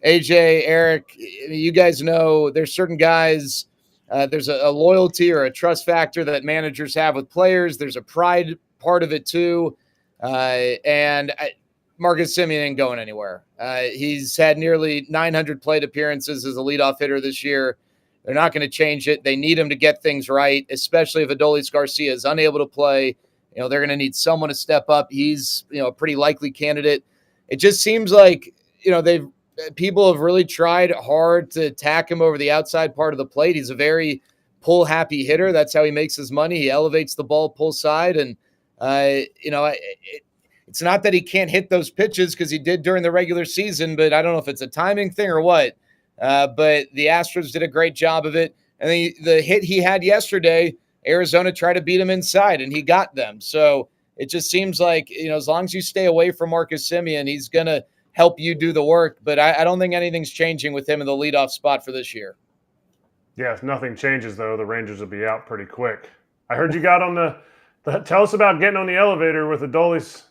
AJ, Eric, you guys know there's certain guys, there's a loyalty or a trust factor that managers have with players. There's a pride part of it too. And Marcus Semien ain't going anywhere. He's had nearly 900 plate appearances as a leadoff hitter this year. They're not going to change it. They need him to get things right, especially if Adolis García is unable to play. They're going to need someone to step up. He's, a pretty likely candidate. It just seems like, people have really tried hard to attack him over the outside part of the plate. He's a very pull-happy hitter. That's how he makes his money. He elevates the ball pull side. And, it's not that he can't hit those pitches because he did during the regular season, but I don't know if it's a timing thing or what. But the Astros did a great job of it. And the hit he had yesterday, Arizona tried to beat him inside, and he got them. So it just seems like, as long as you stay away from Marcus Semien, he's going to help you do the work. But I don't think anything's changing with him in the leadoff spot for this year. Yeah, if nothing changes, though, the Rangers will be out pretty quick. I heard you got on the tell us about getting on the elevator with Adolis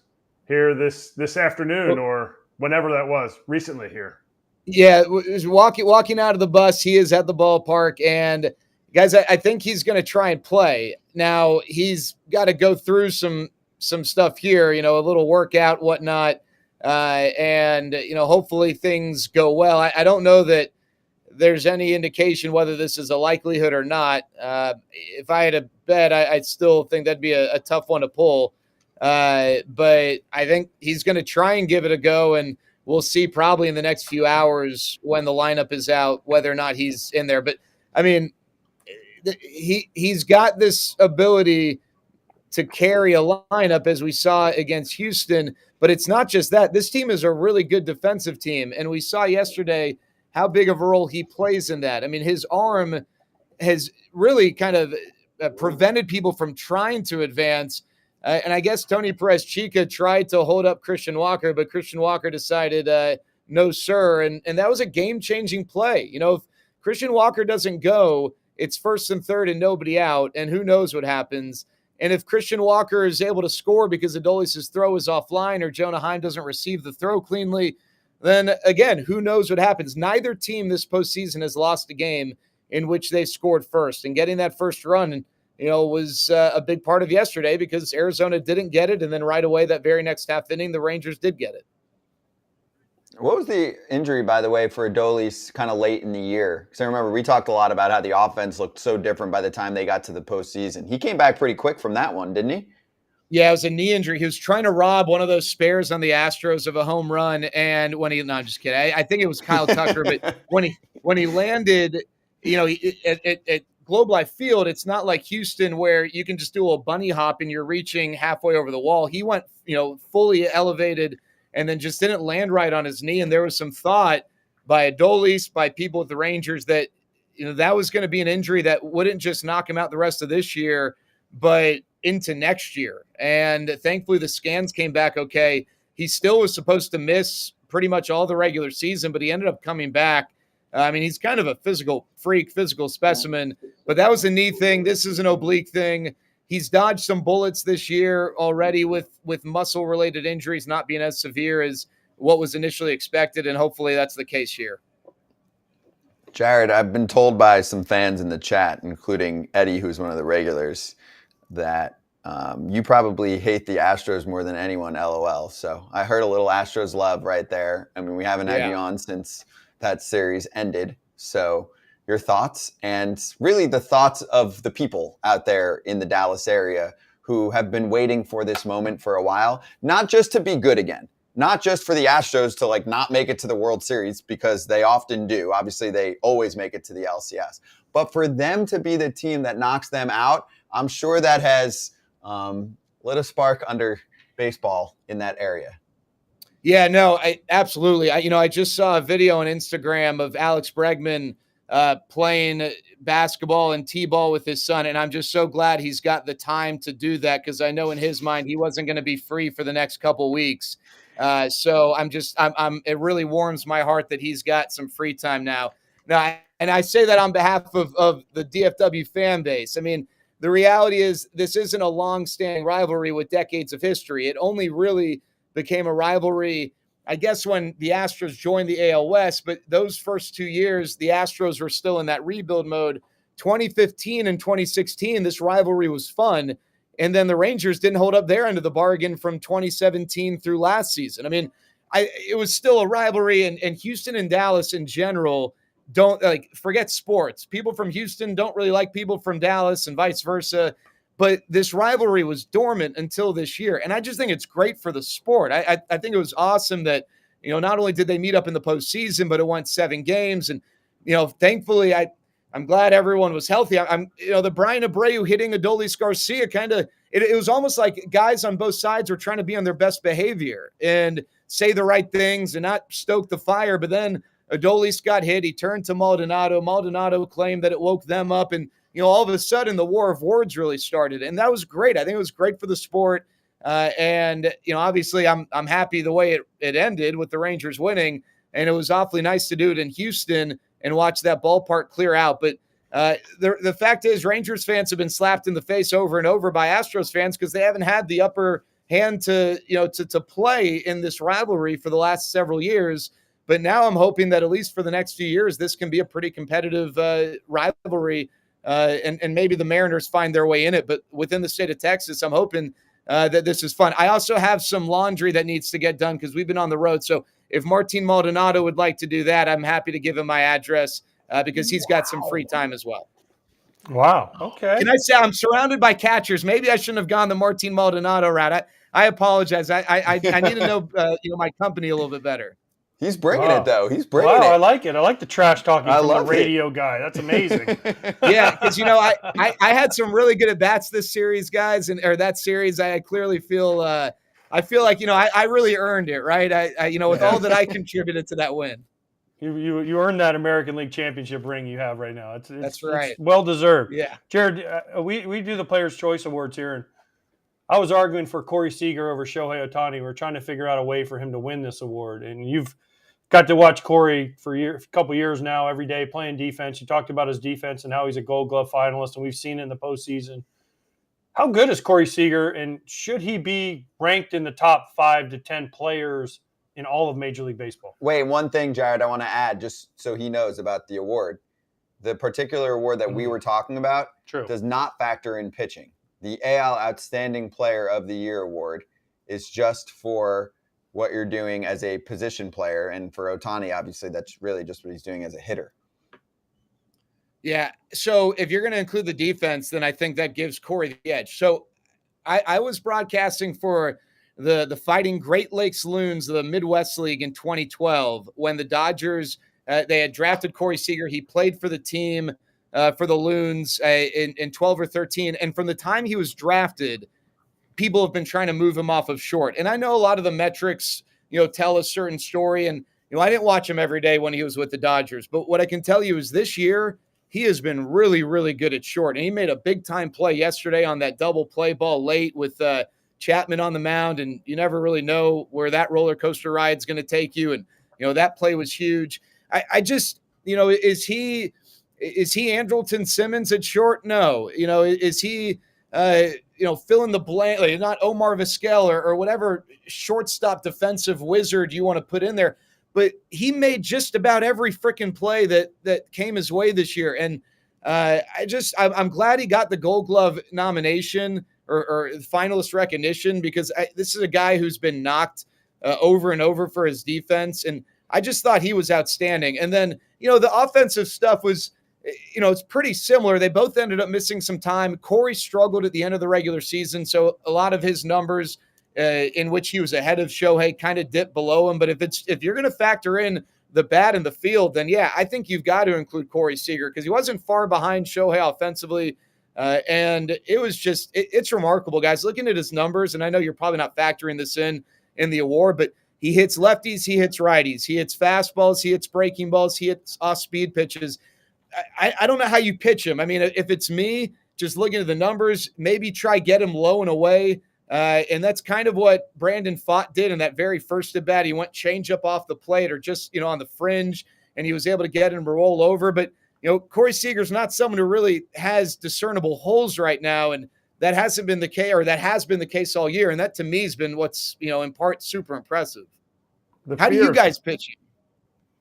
here this afternoon or whenever that was, recently here. Yeah, was walking out of the bus. He is at the ballpark, and guys, I think he's going to try and play. Now he's got to go through some stuff here, a little workout, whatnot, and hopefully things go well. I don't know that there's any indication whether this is a likelihood or not. If I had a bet, I still think that'd be a tough one to pull. But I think he's going to try and give it a go, and we'll see probably in the next few hours when the lineup is out whether or not he's in there. But I mean, he's got this ability to carry a lineup as we saw against Houston. But it's not just that. This team is a really good defensive team. And we saw yesterday how big of a role he plays in that. I mean, his arm has really kind of prevented people from trying to advance. And I guess Tony Perez-Chica tried to hold up Christian Walker, but Christian Walker decided, no, sir. And that was a game-changing play. You know, if Christian Walker doesn't go, it's 1st and 3rd and nobody out, and who knows what happens. And if Christian Walker is able to score because Adolis' throw is offline or Jonah Heim doesn't receive the throw cleanly, then again, who knows what happens. Neither team this postseason has lost a game in which they scored first. And getting that first run, was a big part of yesterday because Arizona didn't get it. And then right away, that very next half inning, the Rangers did get it. What was the injury, by the way, for Adolis kind of late in the year? Because I remember we talked a lot about how the offense looked so different by the time they got to the postseason. He came back pretty quick from that one, didn't he? Yeah, it was a knee injury. He was trying to rob one of those spares on the Astros of a home run. And when he, no, I'm just kidding. I think it was Kyle Tucker, but when he landed, at Globe Life Field, it's not like Houston where you can just do a little bunny hop and you're reaching halfway over the wall. He went, fully elevated and then just didn't land right on his knee. And there was some thought by Adolis, by people at the Rangers that, that was going to be an injury that wouldn't just knock him out the rest of this year, but into next year. And thankfully the scans came back okay. He still was supposed to miss pretty much all the regular season, but he ended up coming back. I mean, he's kind of a physical freak, physical specimen, but that was a knee thing. This is an oblique thing. He's dodged some bullets this year already with muscle-related injuries not being as severe as what was initially expected, and hopefully that's the case here. Jared, I've been told by some fans in the chat, including Eddie, who's one of the regulars, that you probably hate the Astros more than anyone, LOL. So I heard a little Astros love right there. I mean, we haven't had you on since that series ended. So your thoughts, and really the thoughts of the people out there in the Dallas area who have been waiting for this moment for a while, not just to be good again, not just for the Astros to not make it to the World Series, because they often do. Obviously, they always make it to the LCS, but for them to be the team that knocks them out, I'm sure that has lit a spark under baseball in that area. Yeah, no, absolutely. I just saw a video on Instagram of Alex Bregman playing basketball and t-ball with his son, and I'm just so glad he's got the time to do that, because I know in his mind he wasn't going to be free for the next couple weeks. So it really warms my heart that he's got some free time now. And I say that on behalf of the DFW fan base. I mean, the reality is this isn't a long-standing rivalry with decades of history. It only really became a rivalry, I guess, when the Astros joined the AL West, but those first 2 years, the Astros were still in that rebuild mode. 2015 and 2016, this rivalry was fun. And then the Rangers didn't hold up their end of the bargain from 2017 through last season. I mean, it was still a rivalry, and Houston and Dallas in general don't forget sports. People from Houston don't really like people from Dallas and vice versa. But this rivalry was dormant until this year. And I just think it's great for the sport. I think it was awesome that, not only did they meet up in the postseason, but it went 7 games. And, thankfully, I'm glad everyone was healthy. The Brian Abreu hitting Adolis García it was almost like guys on both sides were trying to be on their best behavior and say the right things and not stoke the fire. But then Adolis got hit. He turned to Maldonado. Maldonado claimed that it woke them up. And, all of a sudden the war of words really started. And that was great. I think it was great for the sport. And obviously I'm happy the way it ended with the Rangers winning. And it was awfully nice to do it in Houston and watch that ballpark clear out. But the fact is, Rangers fans have been slapped in the face over and over by Astros fans because they haven't had the upper hand to play in this rivalry for the last several years. But now I'm hoping that at least for the next few years, this can be a pretty competitive rivalry. And maybe the Mariners find their way in it. But within the state of Texas, I'm hoping that this is fun. I also have some laundry that needs to get done because we've been on the road. So if Martin Maldonado would like to do that, I'm happy to give him my address because he's got some free time as well. Wow. Okay. Can I say I'm surrounded by catchers? Maybe I shouldn't have gone the Martin Maldonado route. I apologize. I need to know my company a little bit better. He's bringing Wow. it, though. He's bringing Wow, it. I like it. I like the trash talking I from the love it. radio guy. That's amazing. Yeah, because I had some really good at bats this series, guys, or that series. I clearly feel I feel like I really earned it, right? I with all that I contributed to that win. You earned that American League championship ring you have right now. That's right. It's well deserved. Yeah. Jared, we do the Players' Choice Awards here, and I was arguing for Corey Seager over Shohei Ohtani. We're trying to figure out a way for him to win this award, and you've got to watch Corey for a couple years now, every day playing defense. You talked about his defense and how he's a Gold Glove finalist, and we've seen it in the postseason. How good is Corey Seager, and should he be ranked in the top 5 to 10 players in all of Major League Baseball? Wait, one thing, Jared, I want to add just so he knows about the award. The particular award that we were talking about does not factor in pitching. The AL Outstanding Player of the Year award is just for what you're doing as a position player. And for Ohtani, obviously, that's really just what he's doing as a hitter. Yeah. So if you're going to include the defense, then I think that gives Corey the edge. So I was broadcasting for the Fighting Great Lakes Loons of the Midwest League in 2012 when the Dodgers, they had drafted Corey Seager. He played for the team for the Loons in 12 or 13. And from the time he was drafted, people have been trying to move him off of short. And I know a lot of the metrics, tell a certain story. And, I didn't watch him every day when he was with the Dodgers. But what I can tell you is this year, he has been really, really good at short. And he made a big-time play yesterday on that double play ball late with Chapman on the mound. And you never really know where that roller coaster ride is going to take you. And, that play was huge. I just, is he Andrelton Simmons at short? No. Is he fill in the blank, like not Omar Vizquel or whatever shortstop defensive wizard you want to put in there. But he made just about every freaking play that came his way this year. And I'm glad he got the Gold Glove nomination or finalist recognition because this is a guy who's been knocked over and over for his defense. And I just thought he was outstanding. And then, the offensive stuff was, it's pretty similar. They both ended up missing some time. Corey struggled at the end of the regular season, so a lot of his numbers in which he was ahead of Shohei kind of dipped below him. But if you're going to factor in the bat and the field, then yeah, I think you've got to include Corey Seager because he wasn't far behind Shohei offensively. And it was just it's remarkable, guys. Looking at his numbers, and I know you're probably not factoring this in the award, but he hits lefties, he hits righties, he hits fastballs, he hits breaking balls, he hits off-speed pitches. I don't know how you pitch him. I mean, if it's me, just looking at the numbers, maybe try get him low and away. And that's kind of what Brandon Pfaadt did in that very first at bat. He went change up off the plate or just, on the fringe, and he was able to get him to roll over. But, Corey Seager's not someone who really has discernible holes right now. And that hasn't been the case, or that has been the case all year. And that to me has been what's, in part super impressive. How do you guys pitch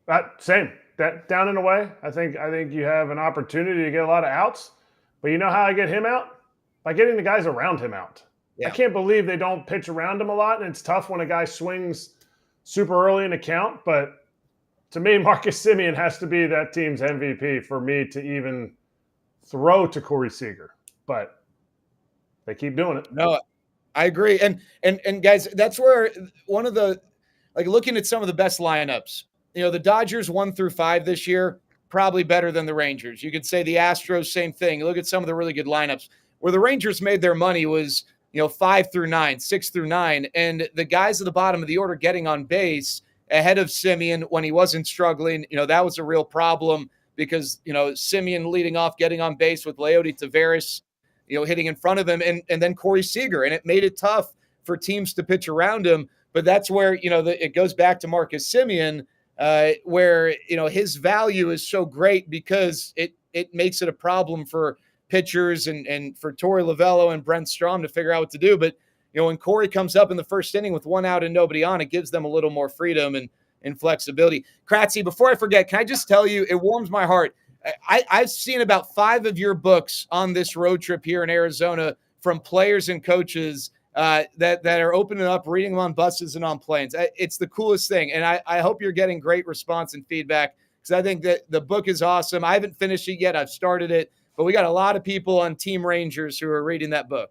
him? Same. That down and away, I think you have an opportunity to get a lot of outs. But you know how I get him out? By getting the guys around him out. Yeah. I can't believe they don't pitch around him a lot, and it's tough when a guy swings super early in a count. But to me, Marcus Semien has to be that team's MVP for me to even throw to Corey Seager. But they keep doing it. No, I agree. And guys, that's where one of the looking at some of the best lineups. The Dodgers 1 through 5 this year, probably better than the Rangers. You could say the Astros, same thing. Look at some of the really good lineups. Where the Rangers made their money was, 5 through 9, 6 through 9. And the guys at the bottom of the order getting on base ahead of Semien when he wasn't struggling, that was a real problem because, Semien leading off, getting on base with Leody Taveras, hitting in front of him and then Corey Seager. And it made it tough for teams to pitch around him. But that's where, it goes back to Marcus Semien, where, his value is so great because it makes it a problem for pitchers and for Torey Lovullo and Brent Strom to figure out what to do. But, when Corey comes up in the first inning with 1 out and nobody on, it gives them a little more freedom and flexibility. Kratzy, before I forget, can I just tell you, it warms my heart. I've seen about 5 of your books on this road trip here in Arizona from players and coaches that are opening up, reading them on buses and on planes. It's the coolest thing. And I hope you're getting great response and feedback because I think that the book is awesome. I haven't finished it yet. I've started it, but we got a lot of people on Team Rangers who are reading that book.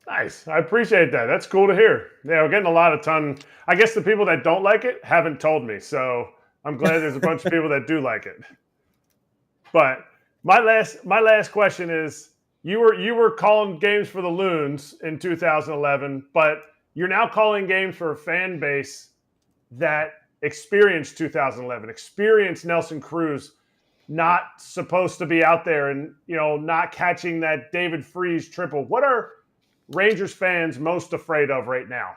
Nice. I appreciate that. That's cool to hear. Yeah, we're getting a ton. I guess the people that don't like it haven't told me. So I'm glad there's a bunch of people that do like it. But my last question is, you were calling games for the Loons in 2011, but you're now calling games for a fan base that experienced 2011, experienced Nelson Cruz not supposed to be out there and, not catching that David Freese triple. What are Rangers fans most afraid of right now?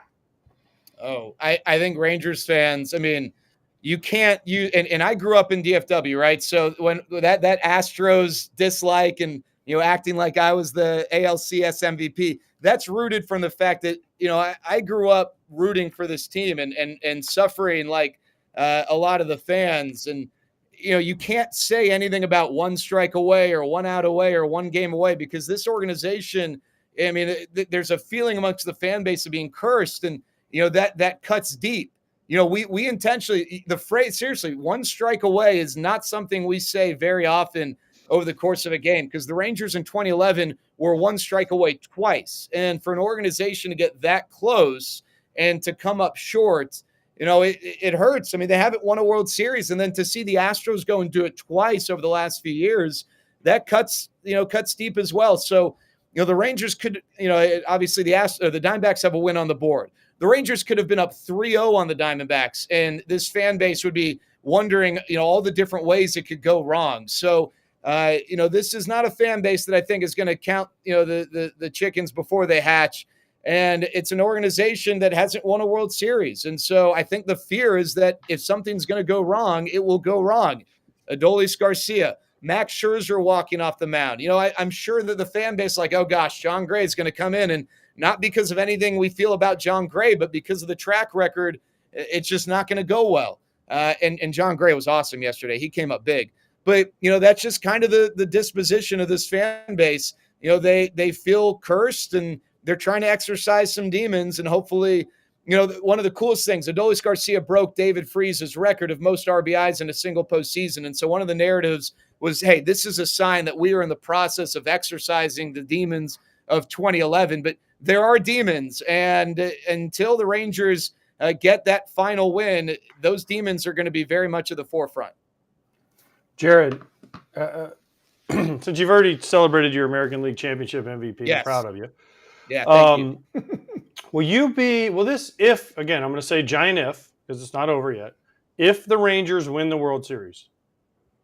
Oh, I think Rangers fans, I mean, you can't and I grew up in DFW, right? So when that Astros dislike and, acting like I was the ALCS MVP, that's rooted from the fact that, I grew up rooting for this team and suffering like a lot of the fans. And, you can't say anything about one strike away or one out away or one game away, because this organization, I mean, there's a feeling amongst the fan base of being cursed, and that cuts deep. We intentionally, the phrase, seriously, one strike away is not something we say very often over the course of a game, because the Rangers in 2011 were one strike away twice, and for an organization to get that close and to come up short, it hurts. I mean, they haven't won a World Series, and then to see the Astros go and do it twice over the last few years, that cuts deep as well. So, the Rangers could, obviously the Diamondbacks have a win on the board. The Rangers could have been up 3-0 on the Diamondbacks, and this fan base would be wondering, all the different ways it could go wrong. So, this is not a fan base that I think is going to count, the chickens before they hatch. And it's an organization that hasn't won a World Series. And so I think the fear is that if something's going to go wrong, it will go wrong. Adolis García, Max Scherzer walking off the mound. I'm sure that the fan base is like, oh gosh, John Gray is going to come in, and not because of anything we feel about John Gray, but because of the track record, it's just not going to go well. And John Gray was awesome yesterday. He came up big. But, that's just kind of the disposition of this fan base. They feel cursed, and they're trying to exercise some demons, and hopefully, one of the coolest things, Adolis García broke David Freese's record of most RBIs in a single postseason. And so one of the narratives was, hey, this is a sign that we are in the process of exercising the demons of 2011. But there are demons, and until the Rangers get that final win, those demons are going to be very much at the forefront. Jared, since you've already celebrated your American League Championship MVP, yes. I'm proud of you. Yeah, thank you. If, again, I'm going to say giant if, because it's not over yet, if the Rangers win the World Series,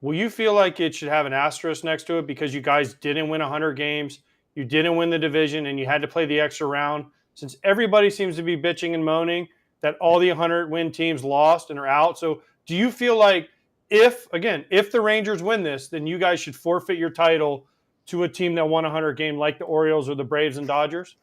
will you feel like it should have an asterisk next to it because you guys didn't win 100 games, you didn't win the division, and you had to play the extra round? Since everybody seems to be bitching and moaning that all the 100-win teams lost and are out. So do you feel like if the Rangers win this, then you guys should forfeit your title to a team that won 100 game like the Orioles or the Braves and Dodgers?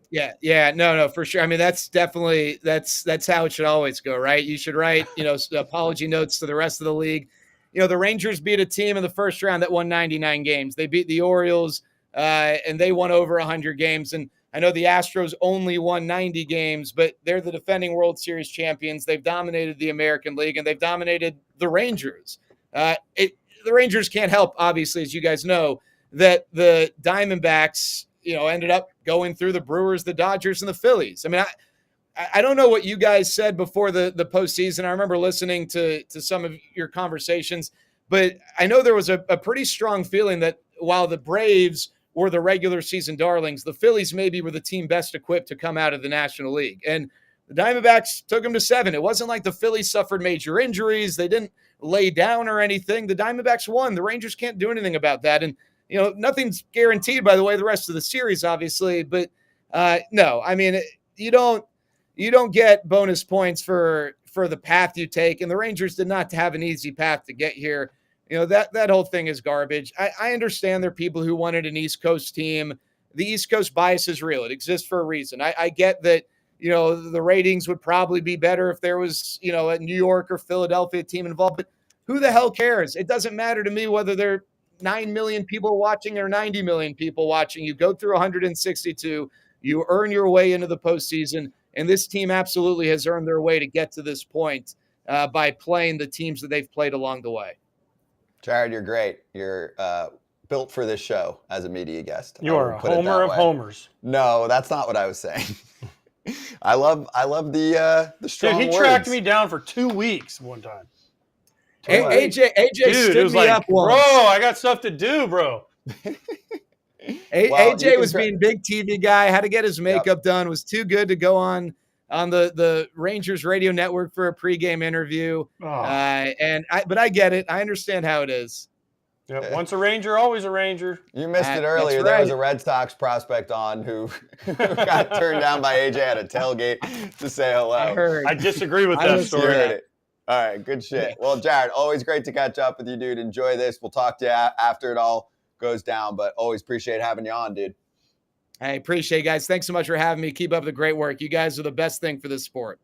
Yeah, no, for sure. I mean, that's definitely, that's how it should always go, right? You should write, apology notes to the rest of the league. The Rangers beat a team in the first round that won 99 games. They beat the Orioles, and they won over 100 games. And I know the Astros only won 90 games, but they're the defending World Series champions. They've dominated the American League, and they've dominated the Rangers. The Rangers can't help, obviously, as you guys know, that the Diamondbacks, ended up going through the Brewers, the Dodgers, and the Phillies. I mean, I don't know what you guys said before the postseason. I remember listening to some of your conversations, but I know there was a pretty strong feeling that while the Braves were the regular season darlings, the Phillies maybe were the team best equipped to come out of the National League. And the Diamondbacks took them to 7. It wasn't like the Phillies suffered major injuries. They didn't lay down or anything. The Diamondbacks won. The Rangers can't do anything about that. And, nothing's guaranteed, by the way, the rest of the series, obviously. But no, I mean, you don't get bonus points for the path you take. And the Rangers did not have an easy path to get here. That whole thing is garbage. I understand there are people who wanted an East Coast team. The East Coast bias is real. It exists for a reason. I get that, the ratings would probably be better if there was, a New York or Philadelphia team involved. But who the hell cares? It doesn't matter to me whether there are 9 million people watching or 90 million people watching. You go through 162. You earn your way into the postseason. And this team absolutely has earned their way to get to this point by playing the teams that they've played along the way. Jared, you're great. You're built for this show as a media guest. You are a homer of homers. No, that's not what I was saying. I love the strong Dude, he tracked me down for 2 weeks one time. AJ Dude, stood it was me like, up once. bro, I got stuff to do, bro. AJ was being big TV guy, had to get his makeup done, was too good to go on the Rangers radio network for a pregame interview. Oh. But I get it. I understand how it is. Yep. Once a Ranger, always a Ranger. You missed it earlier. Right. There was a Red Sox prospect on who got turned down by AJ at a tailgate to say hello. I heard. I disagree with I that was story. Heard it. All right, good shit. Well, Jared, always great to catch up with you, dude. Enjoy this. We'll talk to you after it all goes down, but always appreciate having you on, dude. I appreciate it, guys. Thanks so much for having me. Keep up the great work. You guys are the best thing for this sport.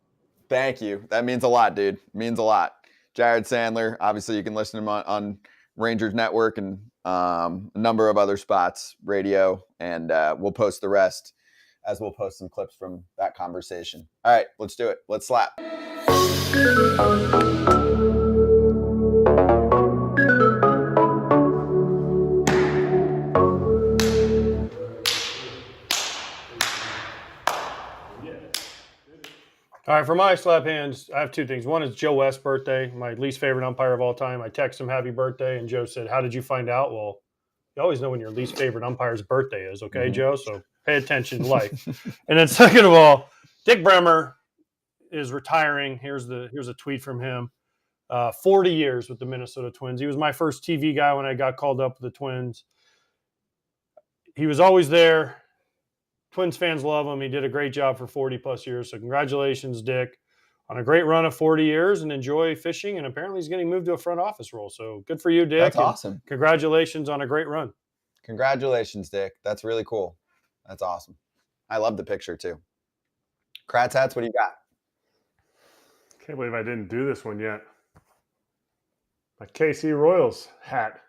Thank you. That means a lot, dude. Means a lot. Jared Sandler. Obviously, you can listen to him on Rangers Network and a number of other spots, radio, and we'll post the rest as we'll post some clips from that conversation. All right, let's do it. Let's slap. All right, for my slap hands, I have two things. One is Joe West's birthday, my least favorite umpire of all time. I texted him happy birthday, and Joe said, "How did you find out?" Well, you always know when your least favorite umpire's birthday is, okay, Joe? So pay attention to life. And then second of all, Dick Bremer is retiring. Here's a tweet from him. 40 years with the Minnesota Twins. He was my first TV guy when I got called up with the Twins. He was always there. Twins fans love him. He did a great job for 40-plus years. So congratulations, Dick, on a great run of 40 years, and enjoy fishing. And apparently he's getting moved to a front office role. So good for you, Dick. That's awesome. Congratulations on a great run. Congratulations, Dick. That's really cool. That's awesome. I love the picture, too. Kratz hats, what do you got? Can't believe I didn't do this one yet. My KC Royals hat.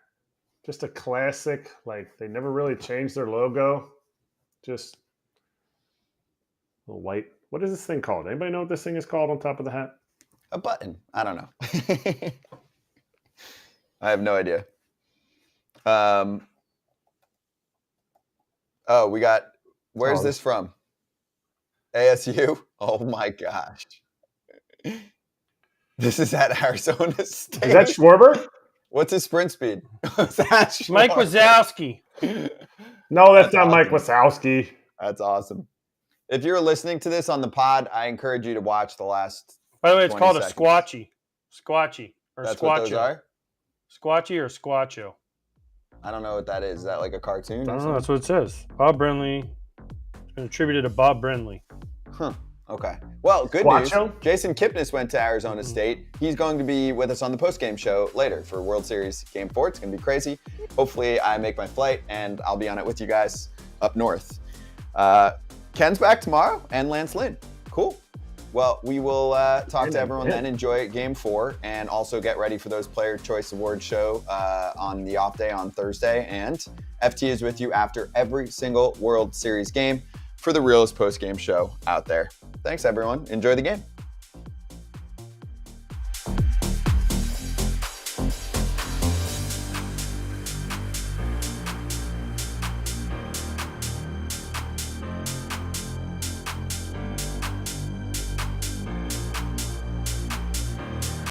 Just a classic. Like, they never really changed their logo. Just a little white. What is this thing called? Anybody know what this thing is called on top of the hat? A button. I don't know. I have no idea. We got, where's this from? ASU? Oh my gosh. This is at Arizona State. Is that Schwarber? What's his sprint speed? Is that Mike Wazowski. No, that's not awesome. Mike Wazowski. That's awesome. If you're listening to this on the pod, I encourage you to watch the last. By the way, it's 20 called seconds. a squatchy. Squatchy. Or That's squatcho. what those are? Squatchy or squatcho. I don't know what that is. Is that like a cartoon? I or don't know. That's something? what it says. Bob Brenly. It's been attributed to Bob Brenly. Huh. Okay. Well, good Squatcho? news. Jason Kipnis went to Arizona State. He's going to be with us on the postgame show later for World Series Game 4. It's going to be crazy. Hopefully, I make my flight, and I'll be on it with you guys up north. Ken's back tomorrow, and Lance Lynn. Cool. Well, we will talk to everyone then. Enjoy Game 4, and also get ready for those Player Choice Awards show on the off day on Thursday. And FT is with you after every single World Series game for the realest post-game show out there. Thanks, everyone. Enjoy the game.